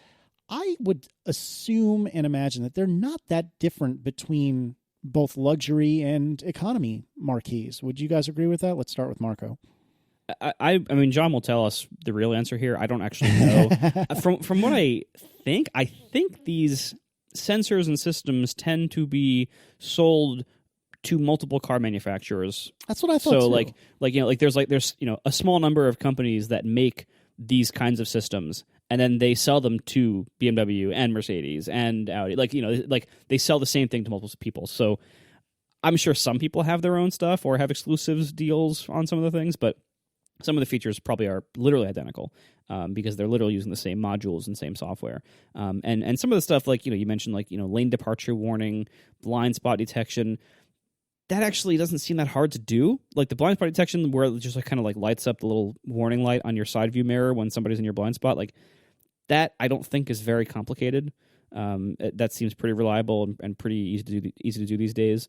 I would assume and imagine that they're not that different between both luxury and economy marquees. Would you guys agree with that? Let's start with Marco. I mean, John will tell us the real answer here. I don't actually know. From what I think these sensors and systems tend to be sold to multiple car manufacturers. That's what I thought. So there's a small number of companies that make these kinds of systems, and then they sell them to BMW and Mercedes and Audi. They sell the same thing to multiple people. So I'm sure some people have their own stuff or have exclusives deals on some of the things, but some of the features probably are literally identical because they're literally using the same modules and same software. And some of the stuff, you mentioned, lane departure warning, blind spot detection. that actually doesn't seem that hard to do. Like the blind spot detection, where it just like kind of like lights up the little warning light on your side view mirror when somebody's in your blind spot, like that I don't think is very complicated. That seems pretty reliable and pretty easy to do these days.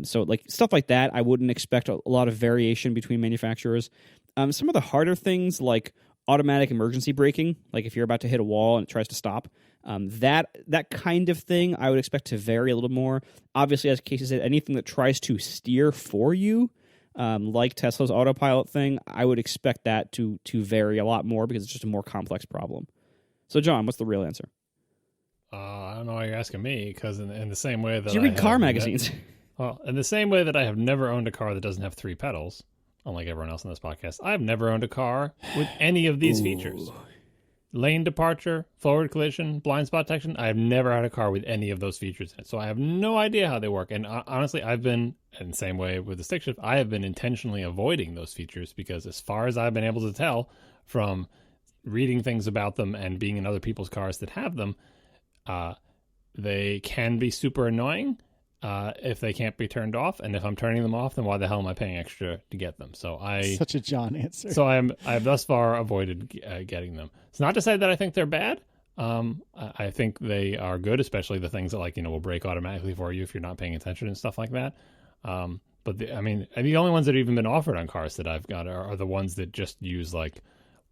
So like stuff like that, I wouldn't expect a lot of variation between manufacturers. Some of the harder things like automatic emergency braking, like if you're about to hit a wall and it tries to stop, that kind of thing I would expect to vary a little more. Obviously, as Casey said, anything that tries to steer for you, like Tesla's autopilot thing, I would expect that to vary a lot more because it's just a more complex problem. So, John, what's the real answer? I don't know why you're asking me, because in the same way that do you read car magazines? Well, in the same way that I have never owned a car that doesn't have 3 pedals, unlike everyone else on this podcast, I've never owned a car with any of these features. Lane departure, forward collision, blind spot detection. I have never had a car with any of those features in it, so I have no idea how they work. And honestly, I've been, in the same way with the stick shift, I have been intentionally avoiding those features because as far as I've been able to tell from reading things about them and being in other people's cars that have them, they can be super annoying if they can't be turned off. And if I'm turning them off, then why the hell am I paying extra to get them? So Such a John answer. So I've thus far avoided getting them. It's not to say that I think they're bad. I think they are good, especially the things that will brake automatically for you if you're not paying attention and stuff like that. But the only ones that have even been offered on cars that I've got are the ones that just use like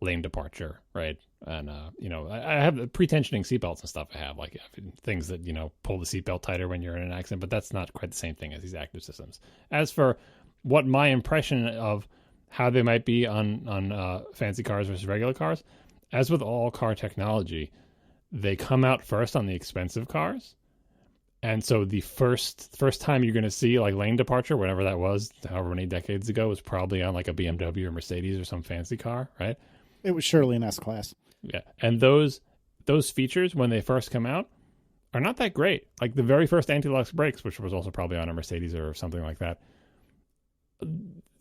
lane departure, right? And I have the pre-tensioning seatbelts and stuff. I have like things that pull the seatbelt tighter when you're in an accident, but that's not quite the same thing as these active systems. As for what my impression of how they might be on fancy cars versus regular cars, as with all car technology, they come out first on the expensive cars. And so the first time you're going to see like lane departure, whatever that was, however many decades ago, was probably on like a BMW or Mercedes or some fancy car, right? It was surely an S-Class. Yeah. And those features, when they first come out, are not that great. Like the very first anti-lock brakes, which was also probably on a Mercedes or something like that,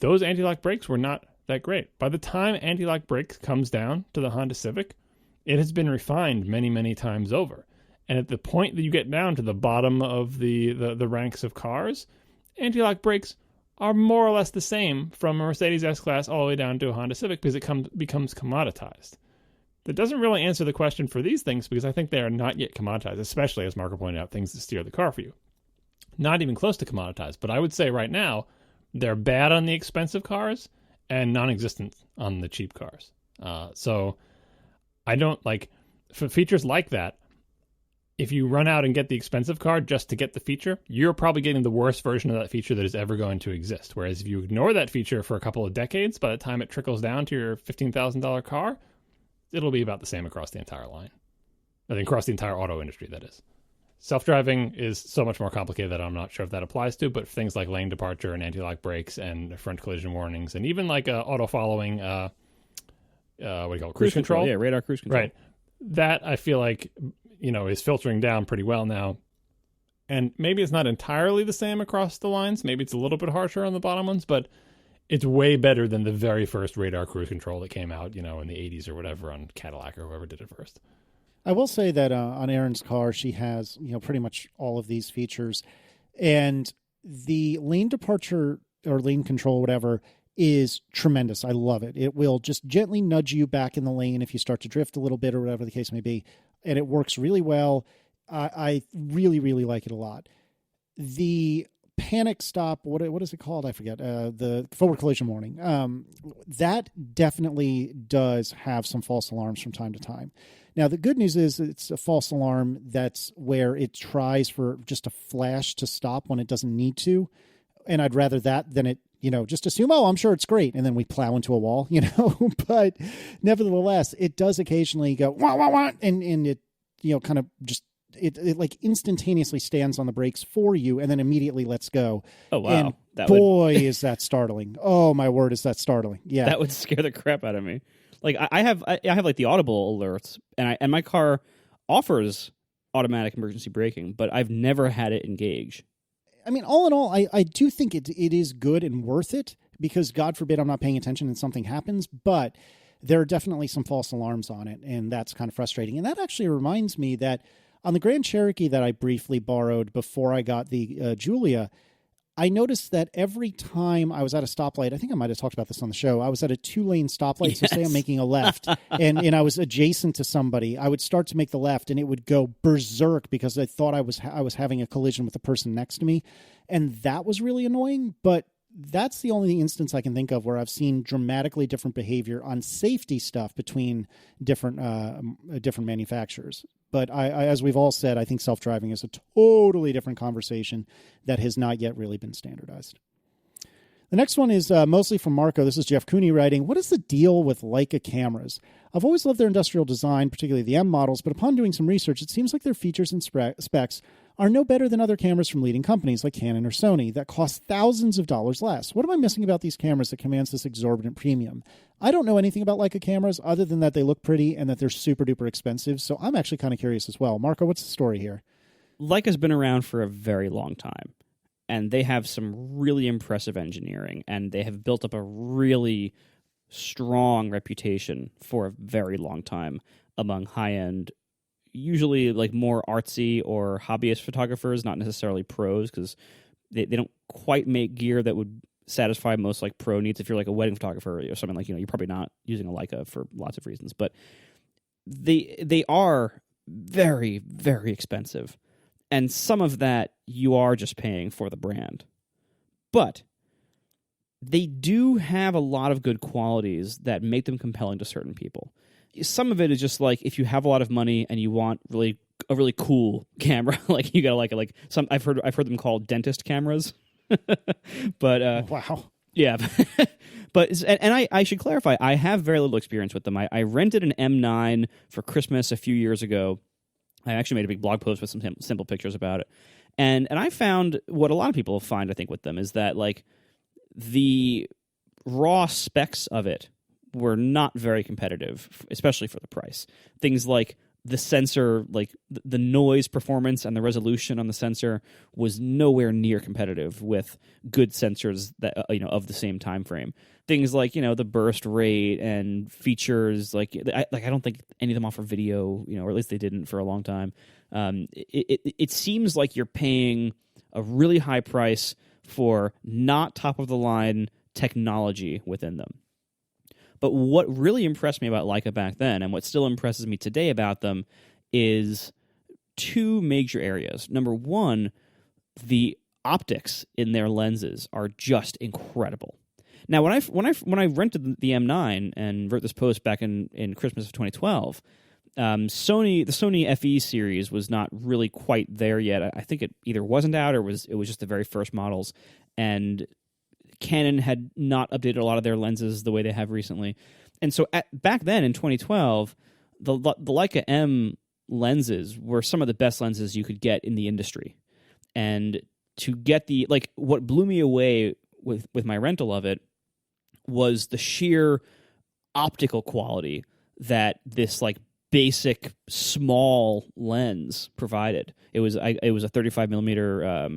those anti-lock brakes were not that great. By the time anti-lock brakes comes down to the Honda Civic, it has been refined many, many times over. And at the point that you get down to the bottom of the ranks of cars, anti-lock brakes are more or less the same from a Mercedes S-Class all the way down to a Honda Civic because it becomes commoditized. That doesn't really answer the question for these things because I think they are not yet commoditized, especially, as Marco pointed out, things that steer the car for you. Not even close to commoditized, but I would say right now they're bad on the expensive cars and non-existent on the cheap cars. So I don't like, for features like that, if you run out and get the expensive car just to get the feature, you're probably getting the worst version of that feature that is ever going to exist. Whereas if you ignore that feature for a couple of decades, by the time it trickles down to your $15,000 car, it'll be about the same across the entire line. I think across the entire auto industry, that is. Self-driving is so much more complicated that I'm not sure if that applies to, but things like lane departure and anti-lock brakes and front collision warnings and even like auto-following, what do you call it, cruise control? Yeah, radar cruise control. Right. That I feel like, is filtering down pretty well now. And maybe it's not entirely the same across the lines. Maybe it's a little bit harsher on the bottom ones, but it's way better than the very first radar cruise control that came out, in the 80s or whatever on Cadillac or whoever did it first. I will say that on Erin's car, she has, pretty much all of these features. And the lane departure or lane control, whatever, is tremendous. I love it. It will just gently nudge you back in the lane if you start to drift a little bit or whatever the case may be. And it works really well. I really, really like it a lot. The panic stop, what is it called? I forget. The forward collision warning. That definitely does have some false alarms from time to time. Now, the good news is it's a false alarm that's where it tries for just a flash to stop when it doesn't need to. And I'd rather that than it, just assume, I'm sure it's great. And then we plow into a wall, but nevertheless, it does occasionally go, wah, wah, wah, and it, kind of just, it like instantaneously stands on the brakes for you and then immediately lets go. Oh, wow. And is that startling. Oh, my word, is that startling. Yeah. That would scare the crap out of me. Like I have like the audible alerts and my car offers automatic emergency braking, but I've never had it engage. I mean, all in all, I do think it is good and worth it because God forbid I'm not paying attention and something happens, but there are definitely some false alarms on it, and that's kind of frustrating. And that actually reminds me that on the Grand Cherokee that I briefly borrowed before I got the Julia, I noticed that every time I was at a stoplight, I think I might have talked about this on the show, I was at a 2-lane stoplight, so say I'm making a left, and I was adjacent to somebody, I would start to make the left, and it would go berserk because I thought I was having a collision with the person next to me, and that was really annoying, but that's the only instance I can think of where I've seen dramatically different behavior on safety stuff between different manufacturers. But I, as we've all said, I think self-driving is a totally different conversation that has not yet really been standardized. The next one is mostly from Marco. This is Jeff Cooney writing, what is the deal with Leica cameras? I've always loved their industrial design, particularly the M models, but upon doing some research, it seems like their features and specs are no better than other cameras from leading companies like Canon or Sony that cost thousands of dollars less. What am I missing about these cameras that commands this exorbitant premium? I don't know anything about Leica cameras other than that they look pretty and that they're super duper expensive, so I'm actually kind of curious as well. Marco, what's the story here? Leica's been around for a very long time, and they have some really impressive engineering, and they have built up a really strong reputation for a very long time among high-end, usually like more artsy or hobbyist photographers, not necessarily pros, because they don't quite make gear that would satisfy most like pro needs. If you're like a wedding photographer or something, like, you're probably not using a Leica for lots of reasons, but they are very, very expensive. And some of that you are just paying for the brand. But they do have a lot of good qualities that make them compelling to certain people. Some of it is just like if you have a lot of money and you want a really cool camera, like you gotta like some I've heard them called dentist cameras. But wow. Yeah. But I should clarify, I have very little experience with them. I rented an M9 for Christmas a few years ago. I actually made a big blog post with some simple pictures about it. And I found what a lot of people find, I think, with them is that like the raw specs of it were not very competitive, especially for the price. Things like the sensor, like the noise performance and the resolution on the sensor was nowhere near competitive with good sensors that of the same time frame. Things like the burst rate and features, I don't think any of them offer video, or at least they didn't for a long time. It seems like you're paying a really high price for not top of the line technology within them. But what really impressed me about Leica back then, and what still impresses me today about them, is two major areas. Number one, the optics in their lenses are just incredible. Now, when I rented the M9 and wrote this post back in Christmas of 2012, the Sony FE series was not really quite there yet. I think it either wasn't out or it was just the very first models, and Canon had not updated a lot of their lenses the way they have recently. And so back then in 2012, the Leica M lenses were some of the best lenses you could get in the industry. And to get what blew me away with my rental of it was the sheer optical quality that this basic small lens provided. It was a 35 millimeter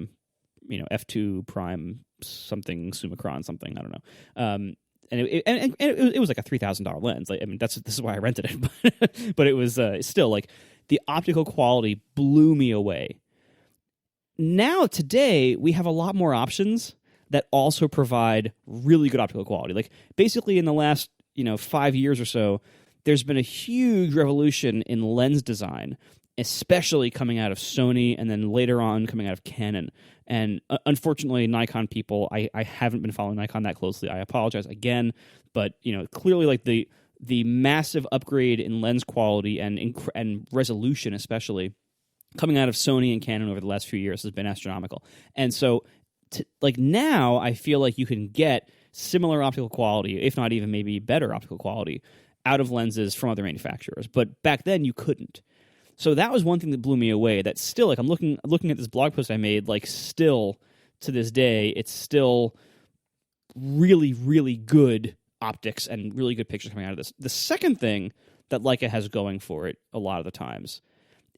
f2 prime something Summicron something, I don't know, and it was like a $3,000 lens. This is why I rented it, but it was still the optical quality blew me away. Now today we have a lot more options that also provide really good optical quality. Basically in the last 5 years or so, there's been a huge revolution in lens design, especially coming out of Sony and then later on coming out of Canon. And unfortunately, Nikon people, I haven't been following Nikon that closely. I apologize again, but clearly the massive upgrade in lens quality and resolution, especially coming out of Sony and Canon over the last few years, has been astronomical. And so, now I feel like you can get similar optical quality, if not even maybe better optical quality, out of lenses from other manufacturers. But back then you couldn't. So that was one thing that blew me away. That still, I'm looking at this blog post I made, still to this day, it's still really, really good optics and really good pictures coming out of this. The second thing that Leica has going for it a lot of the times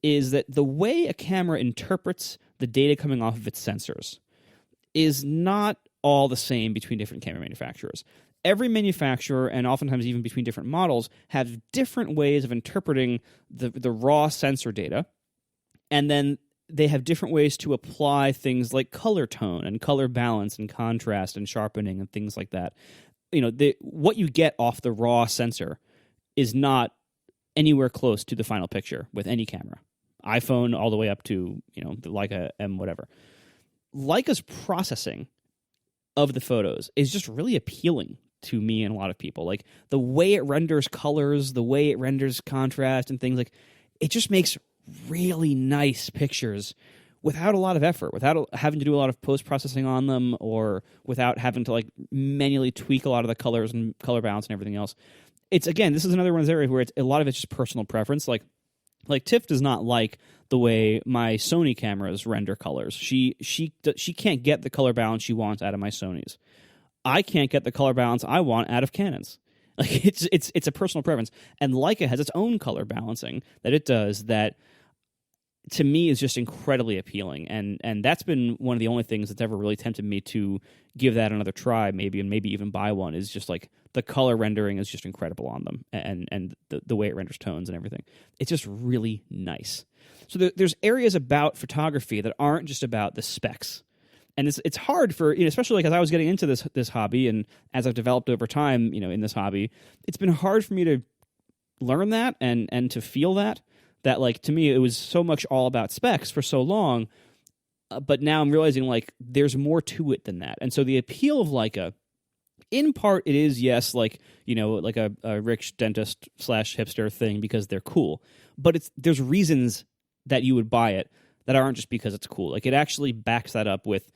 is that the way a camera interprets the data coming off of its sensors is not all the same between different camera manufacturers. Every manufacturer, and oftentimes even between different models, have different ways of interpreting the raw sensor data, and then they have different ways to apply things like color tone and color balance and contrast and sharpening and things like that. What you get off the raw sensor is not anywhere close to the final picture with any camera. iPhone all the way up to, the Leica M whatever. Leica's processing of the photos is just really appealing to me and a lot of people. Like the way it renders colors, the way it renders contrast and things, like it just makes really nice pictures without a lot of effort, without having to do a lot of post-processing on them, or without having to like manually tweak a lot of the colors and color balance and everything else. It's, again, this is another one of those areas where a lot of it's just personal preference. Like Tiff does not like the way my Sony cameras render colors. She can't get the color balance she wants out of my Sonys. I can't get the color balance I want out of Canons. Like it's a personal preference. And Leica has its own color balancing that it does that, to me, is just incredibly appealing. And that's been one of the only things that's ever really tempted me to give that another try, maybe even buy one, is just like the color rendering is just incredible on them, and the way it renders tones and everything. It's just really nice. So there's areas about photography that aren't just about the specs. And it's hard for, especially like as I was getting into this hobby, and as I've developed over time, in this hobby, it's been hard for me to learn that and to feel that like, to me, it was so much all about specs for so long, but now I'm realizing like there's more to it than that. And so the appeal of Leica, in part, it is, yes, like, like a rich dentist / hipster thing because they're cool, but there's reasons that you would buy it that aren't just because it's cool. Like it actually backs that up with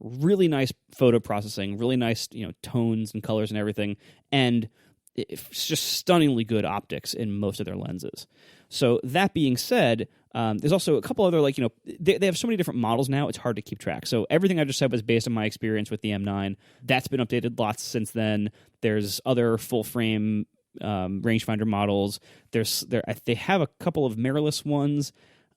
really nice photo processing, really nice, tones and colors and everything, and it's just stunningly good optics in most of their lenses. So that being said, there's also a couple other, like, they have so many different models now, it's hard to keep track. So everything I just said was based on my experience with the M9. That's been updated lots since then. There's other full-frame rangefinder models. They have a couple of mirrorless ones.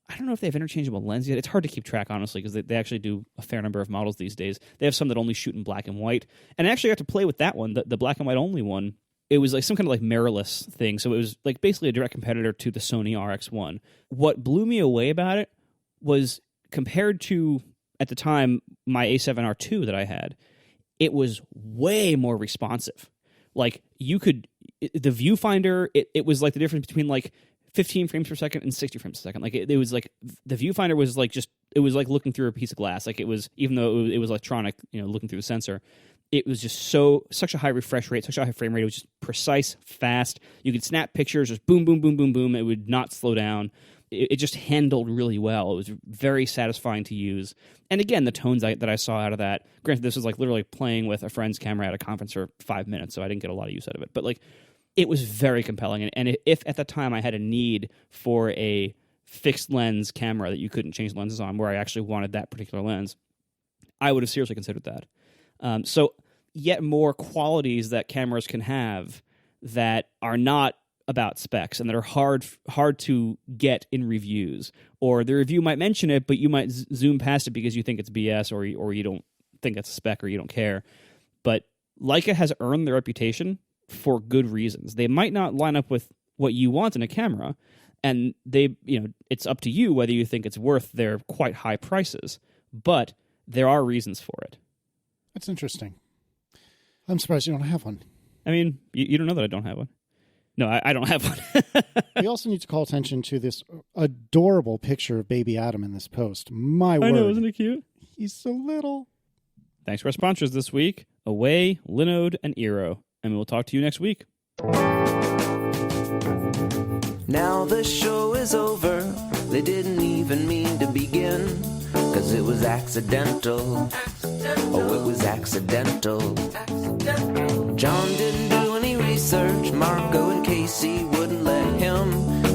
I don't know if they have interchangeable lens yet. It's hard to keep track, honestly, because they actually do a fair number of models these days. They have some that only shoot in black and white. And I actually got to play with that one, the black and white only one. It was like some kind of like mirrorless thing. So it was like basically a direct competitor to the Sony RX1. What blew me away about it was, compared to, at the time, my A7R II that I had, it was way more responsive. Like the viewfinder, it was like the difference between like 15 frames per second and 60 frames per second. Like it was like the viewfinder was like it was like looking through a piece of glass. Like it was, even though it was electronic, looking through the sensor, it was just such a high refresh rate, such a high frame rate. It was just precise, fast. You could snap pictures, just boom, boom, boom, boom, boom. It would not slow down. It just handled really well. It was very satisfying to use. And again, the tones that I saw out of that, granted, this was like literally playing with a friend's camera at a conference for 5 minutes, so I didn't get a lot of use out of it. But like, it was very compelling. And if at the time I had a need for a fixed lens camera that you couldn't change lenses on, where I actually wanted that particular lens, I would have seriously considered that. So yet more qualities that cameras can have that are not about specs and that are hard to get in reviews, or the review might mention it, but you might zoom past it because you think it's BS, or you don't think it's a spec, or you don't care. But Leica has earned their reputation for good reasons. They might not line up with what you want in a camera, and it's up to you whether you think it's worth their quite high prices, but there are reasons for it. That's interesting. I'm surprised you don't have one. I mean, you don't know that I don't have one. No, I don't have one. We also need to call attention to this adorable picture of baby Adam in this post. My word. I know, isn't it cute? He's so little. Thanks to our sponsors this week, Away, Linode, and Eero. And we'll talk to you next week. Now the show is over. They didn't even mean to begin, 'cause it was accidental. Oh, it was accidental. John didn't do any research. Marco and Casey wouldn't let him,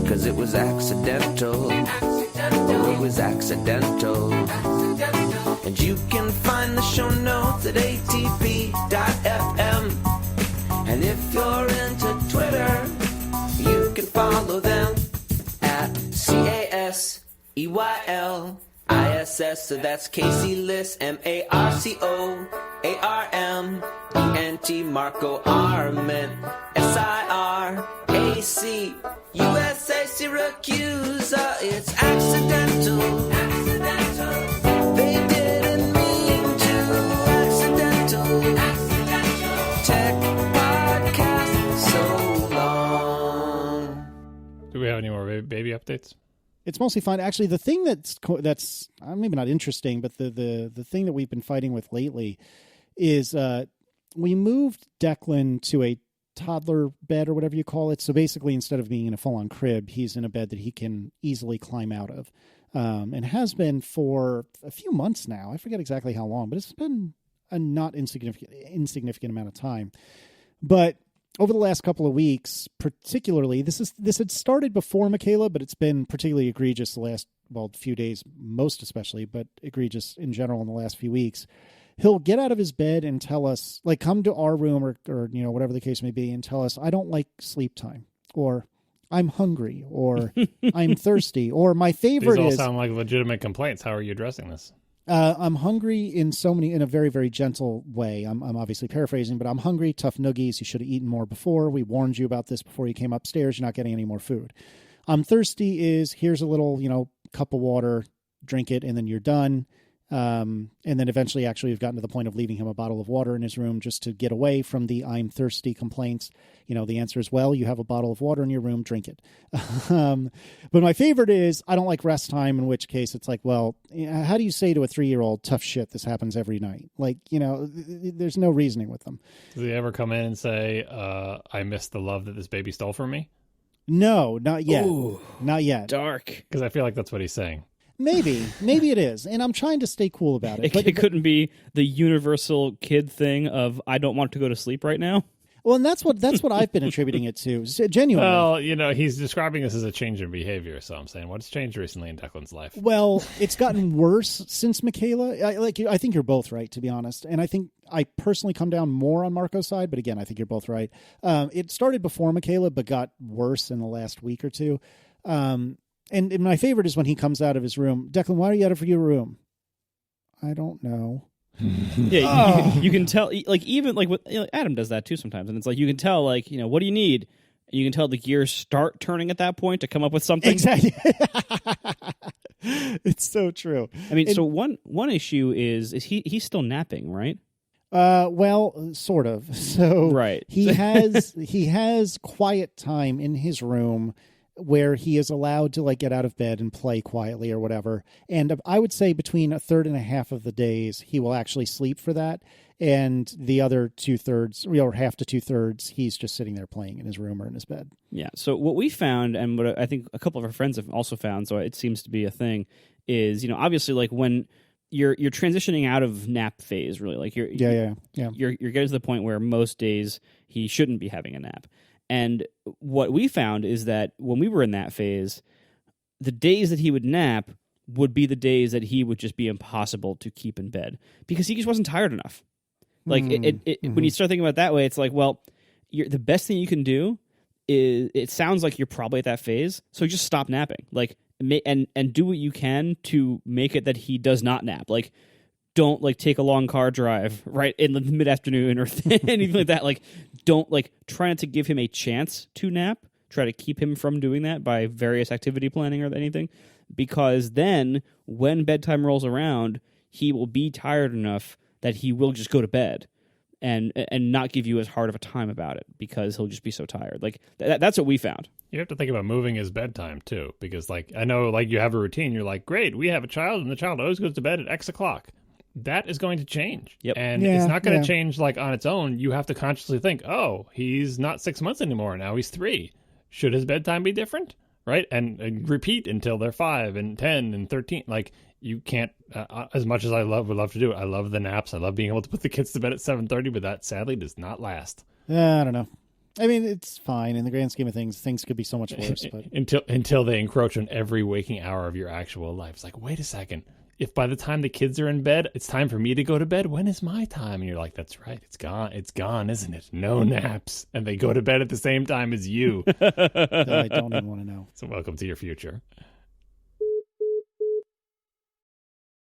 'cause it was accidental. Oh, it was accidental. And you can find the show notes at atp.fm. And if you're into Twitter, you can follow them at CASEYLISS. So that's Casey Liss, MARCOARMENT, Marco Arment, SIRAC, USA, Syracuse. It's accidental. baby updates? It's mostly fine. Actually, the thing that's maybe not interesting, but the thing that we've been fighting with lately is we moved Declan to a toddler bed or whatever you call it. So basically, instead of being in a full-on crib, he's in a bed that he can easily climb out of, and has been for a few months now. I forget exactly how long, but it's been a not insignificant amount of time. But over the last couple of weeks, particularly, this had started before Michaela, but it's been particularly egregious the last, few days, most especially, but egregious in general in the last few weeks. He'll get out of his bed and tell us, like, come to our room or whatever the case may be, and tell us, I don't like sleep time, or I'm hungry, or I'm thirsty, or my favorite These all sound like legitimate complaints. How are you addressing this? I'm hungry in a very, very gentle way. I'm obviously paraphrasing, but I'm hungry, tough noogies. You should have eaten more before. We warned you about this before you came upstairs. You're not getting any more food. I'm thirsty is here's a little, cup of water, drink it, and then you're done. And then eventually actually we've gotten to the point of leaving him a bottle of water in his room just to get away from the I'm thirsty complaints. The answer is, well, you have a bottle of water in your room, drink it. But my favorite is I don't like rest time, in which case it's like, well, how do you say to a 3-year-old, tough shit, this happens every night? Like, there's no reasoning with them. Does he ever come in and say, I miss the love that this baby stole from me? No, not yet. Ooh, not yet. Dark. Because I feel like that's what he's saying. Maybe it is, and I'm trying to stay cool about it. It couldn't be the universal kid thing of I don't want to go to sleep right now. Well, and that's what I've been attributing it to. Genuinely. Well, he's describing this as a change in behavior, so I'm saying, what's changed recently in Declan's life? Well, it's gotten worse since Michaela. I think you're both right, to be honest, and I think I personally come down more on Marco's side, but again, I think you're both right. It started before Michaela, but got worse in the last week or two. And my favorite is when he comes out of his room. Declan, why are you out of your room? I don't know. Yeah, you can tell. Like even like what Adam does that too sometimes, and it's like you can tell. Like what do you need? And you can tell the gears start turning at that point to come up with something. Exactly. It's so true. I mean, so one issue is he's still napping, right? Well, sort of. So right. he has quiet time in his room where he is allowed to get out of bed and play quietly or whatever. And I would say between a third and a half of the days, he will actually sleep for that. And the other 2/3 or half to 2/3, he's just sitting there playing in his room or in his bed. Yeah. So what we found, and what I think a couple of our friends have also found, so it seems to be a thing, is, obviously when you're transitioning out of nap phase, really, like you're getting to the point where most days he shouldn't be having a nap. And what we found is that when we were in that phase, the days that he would nap would be the days that he would just be impossible to keep in bed because he just wasn't tired enough. Like when you start thinking about it that way, it's like, well, the best thing you can do is, it sounds like you're probably at that phase, so just stop napping. Like, and do what you can to make it that he does not nap. Like, don't take a long car drive right in the mid-afternoon or anything like that. Like, don't try not to give him a chance to nap. Try to keep him from doing that by various activity planning or anything, because then when bedtime rolls around, he will be tired enough that he will just go to bed and not give you as hard of a time about it because he'll just be so tired. Like that's what we found. You have to think about moving his bedtime too, because I know you have a routine. You're like, great, we have a child and the child always goes to bed at X o'clock. That is going to change. Yep. And it's not going to change on its own. You have to consciously think, oh, he's not 6 months anymore. Now he's 3. Should his bedtime be different? Right? And repeat until they're 5 and 10 and 13. You can't, as much as would love to do it. I love the naps. I love being able to put the kids to bed at 7:30, but that sadly does not last. I don't know. I mean, it's fine in the grand scheme of things. Things could be so much worse. But until they encroach on every waking hour of your actual life. It's like, wait a second. If by the time the kids are in bed, it's time for me to go to bed, when is my time? And you're like, that's right. It's gone. It's gone, isn't it? No naps. And they go to bed at the same time as you. I don't even want to know. So welcome to your future.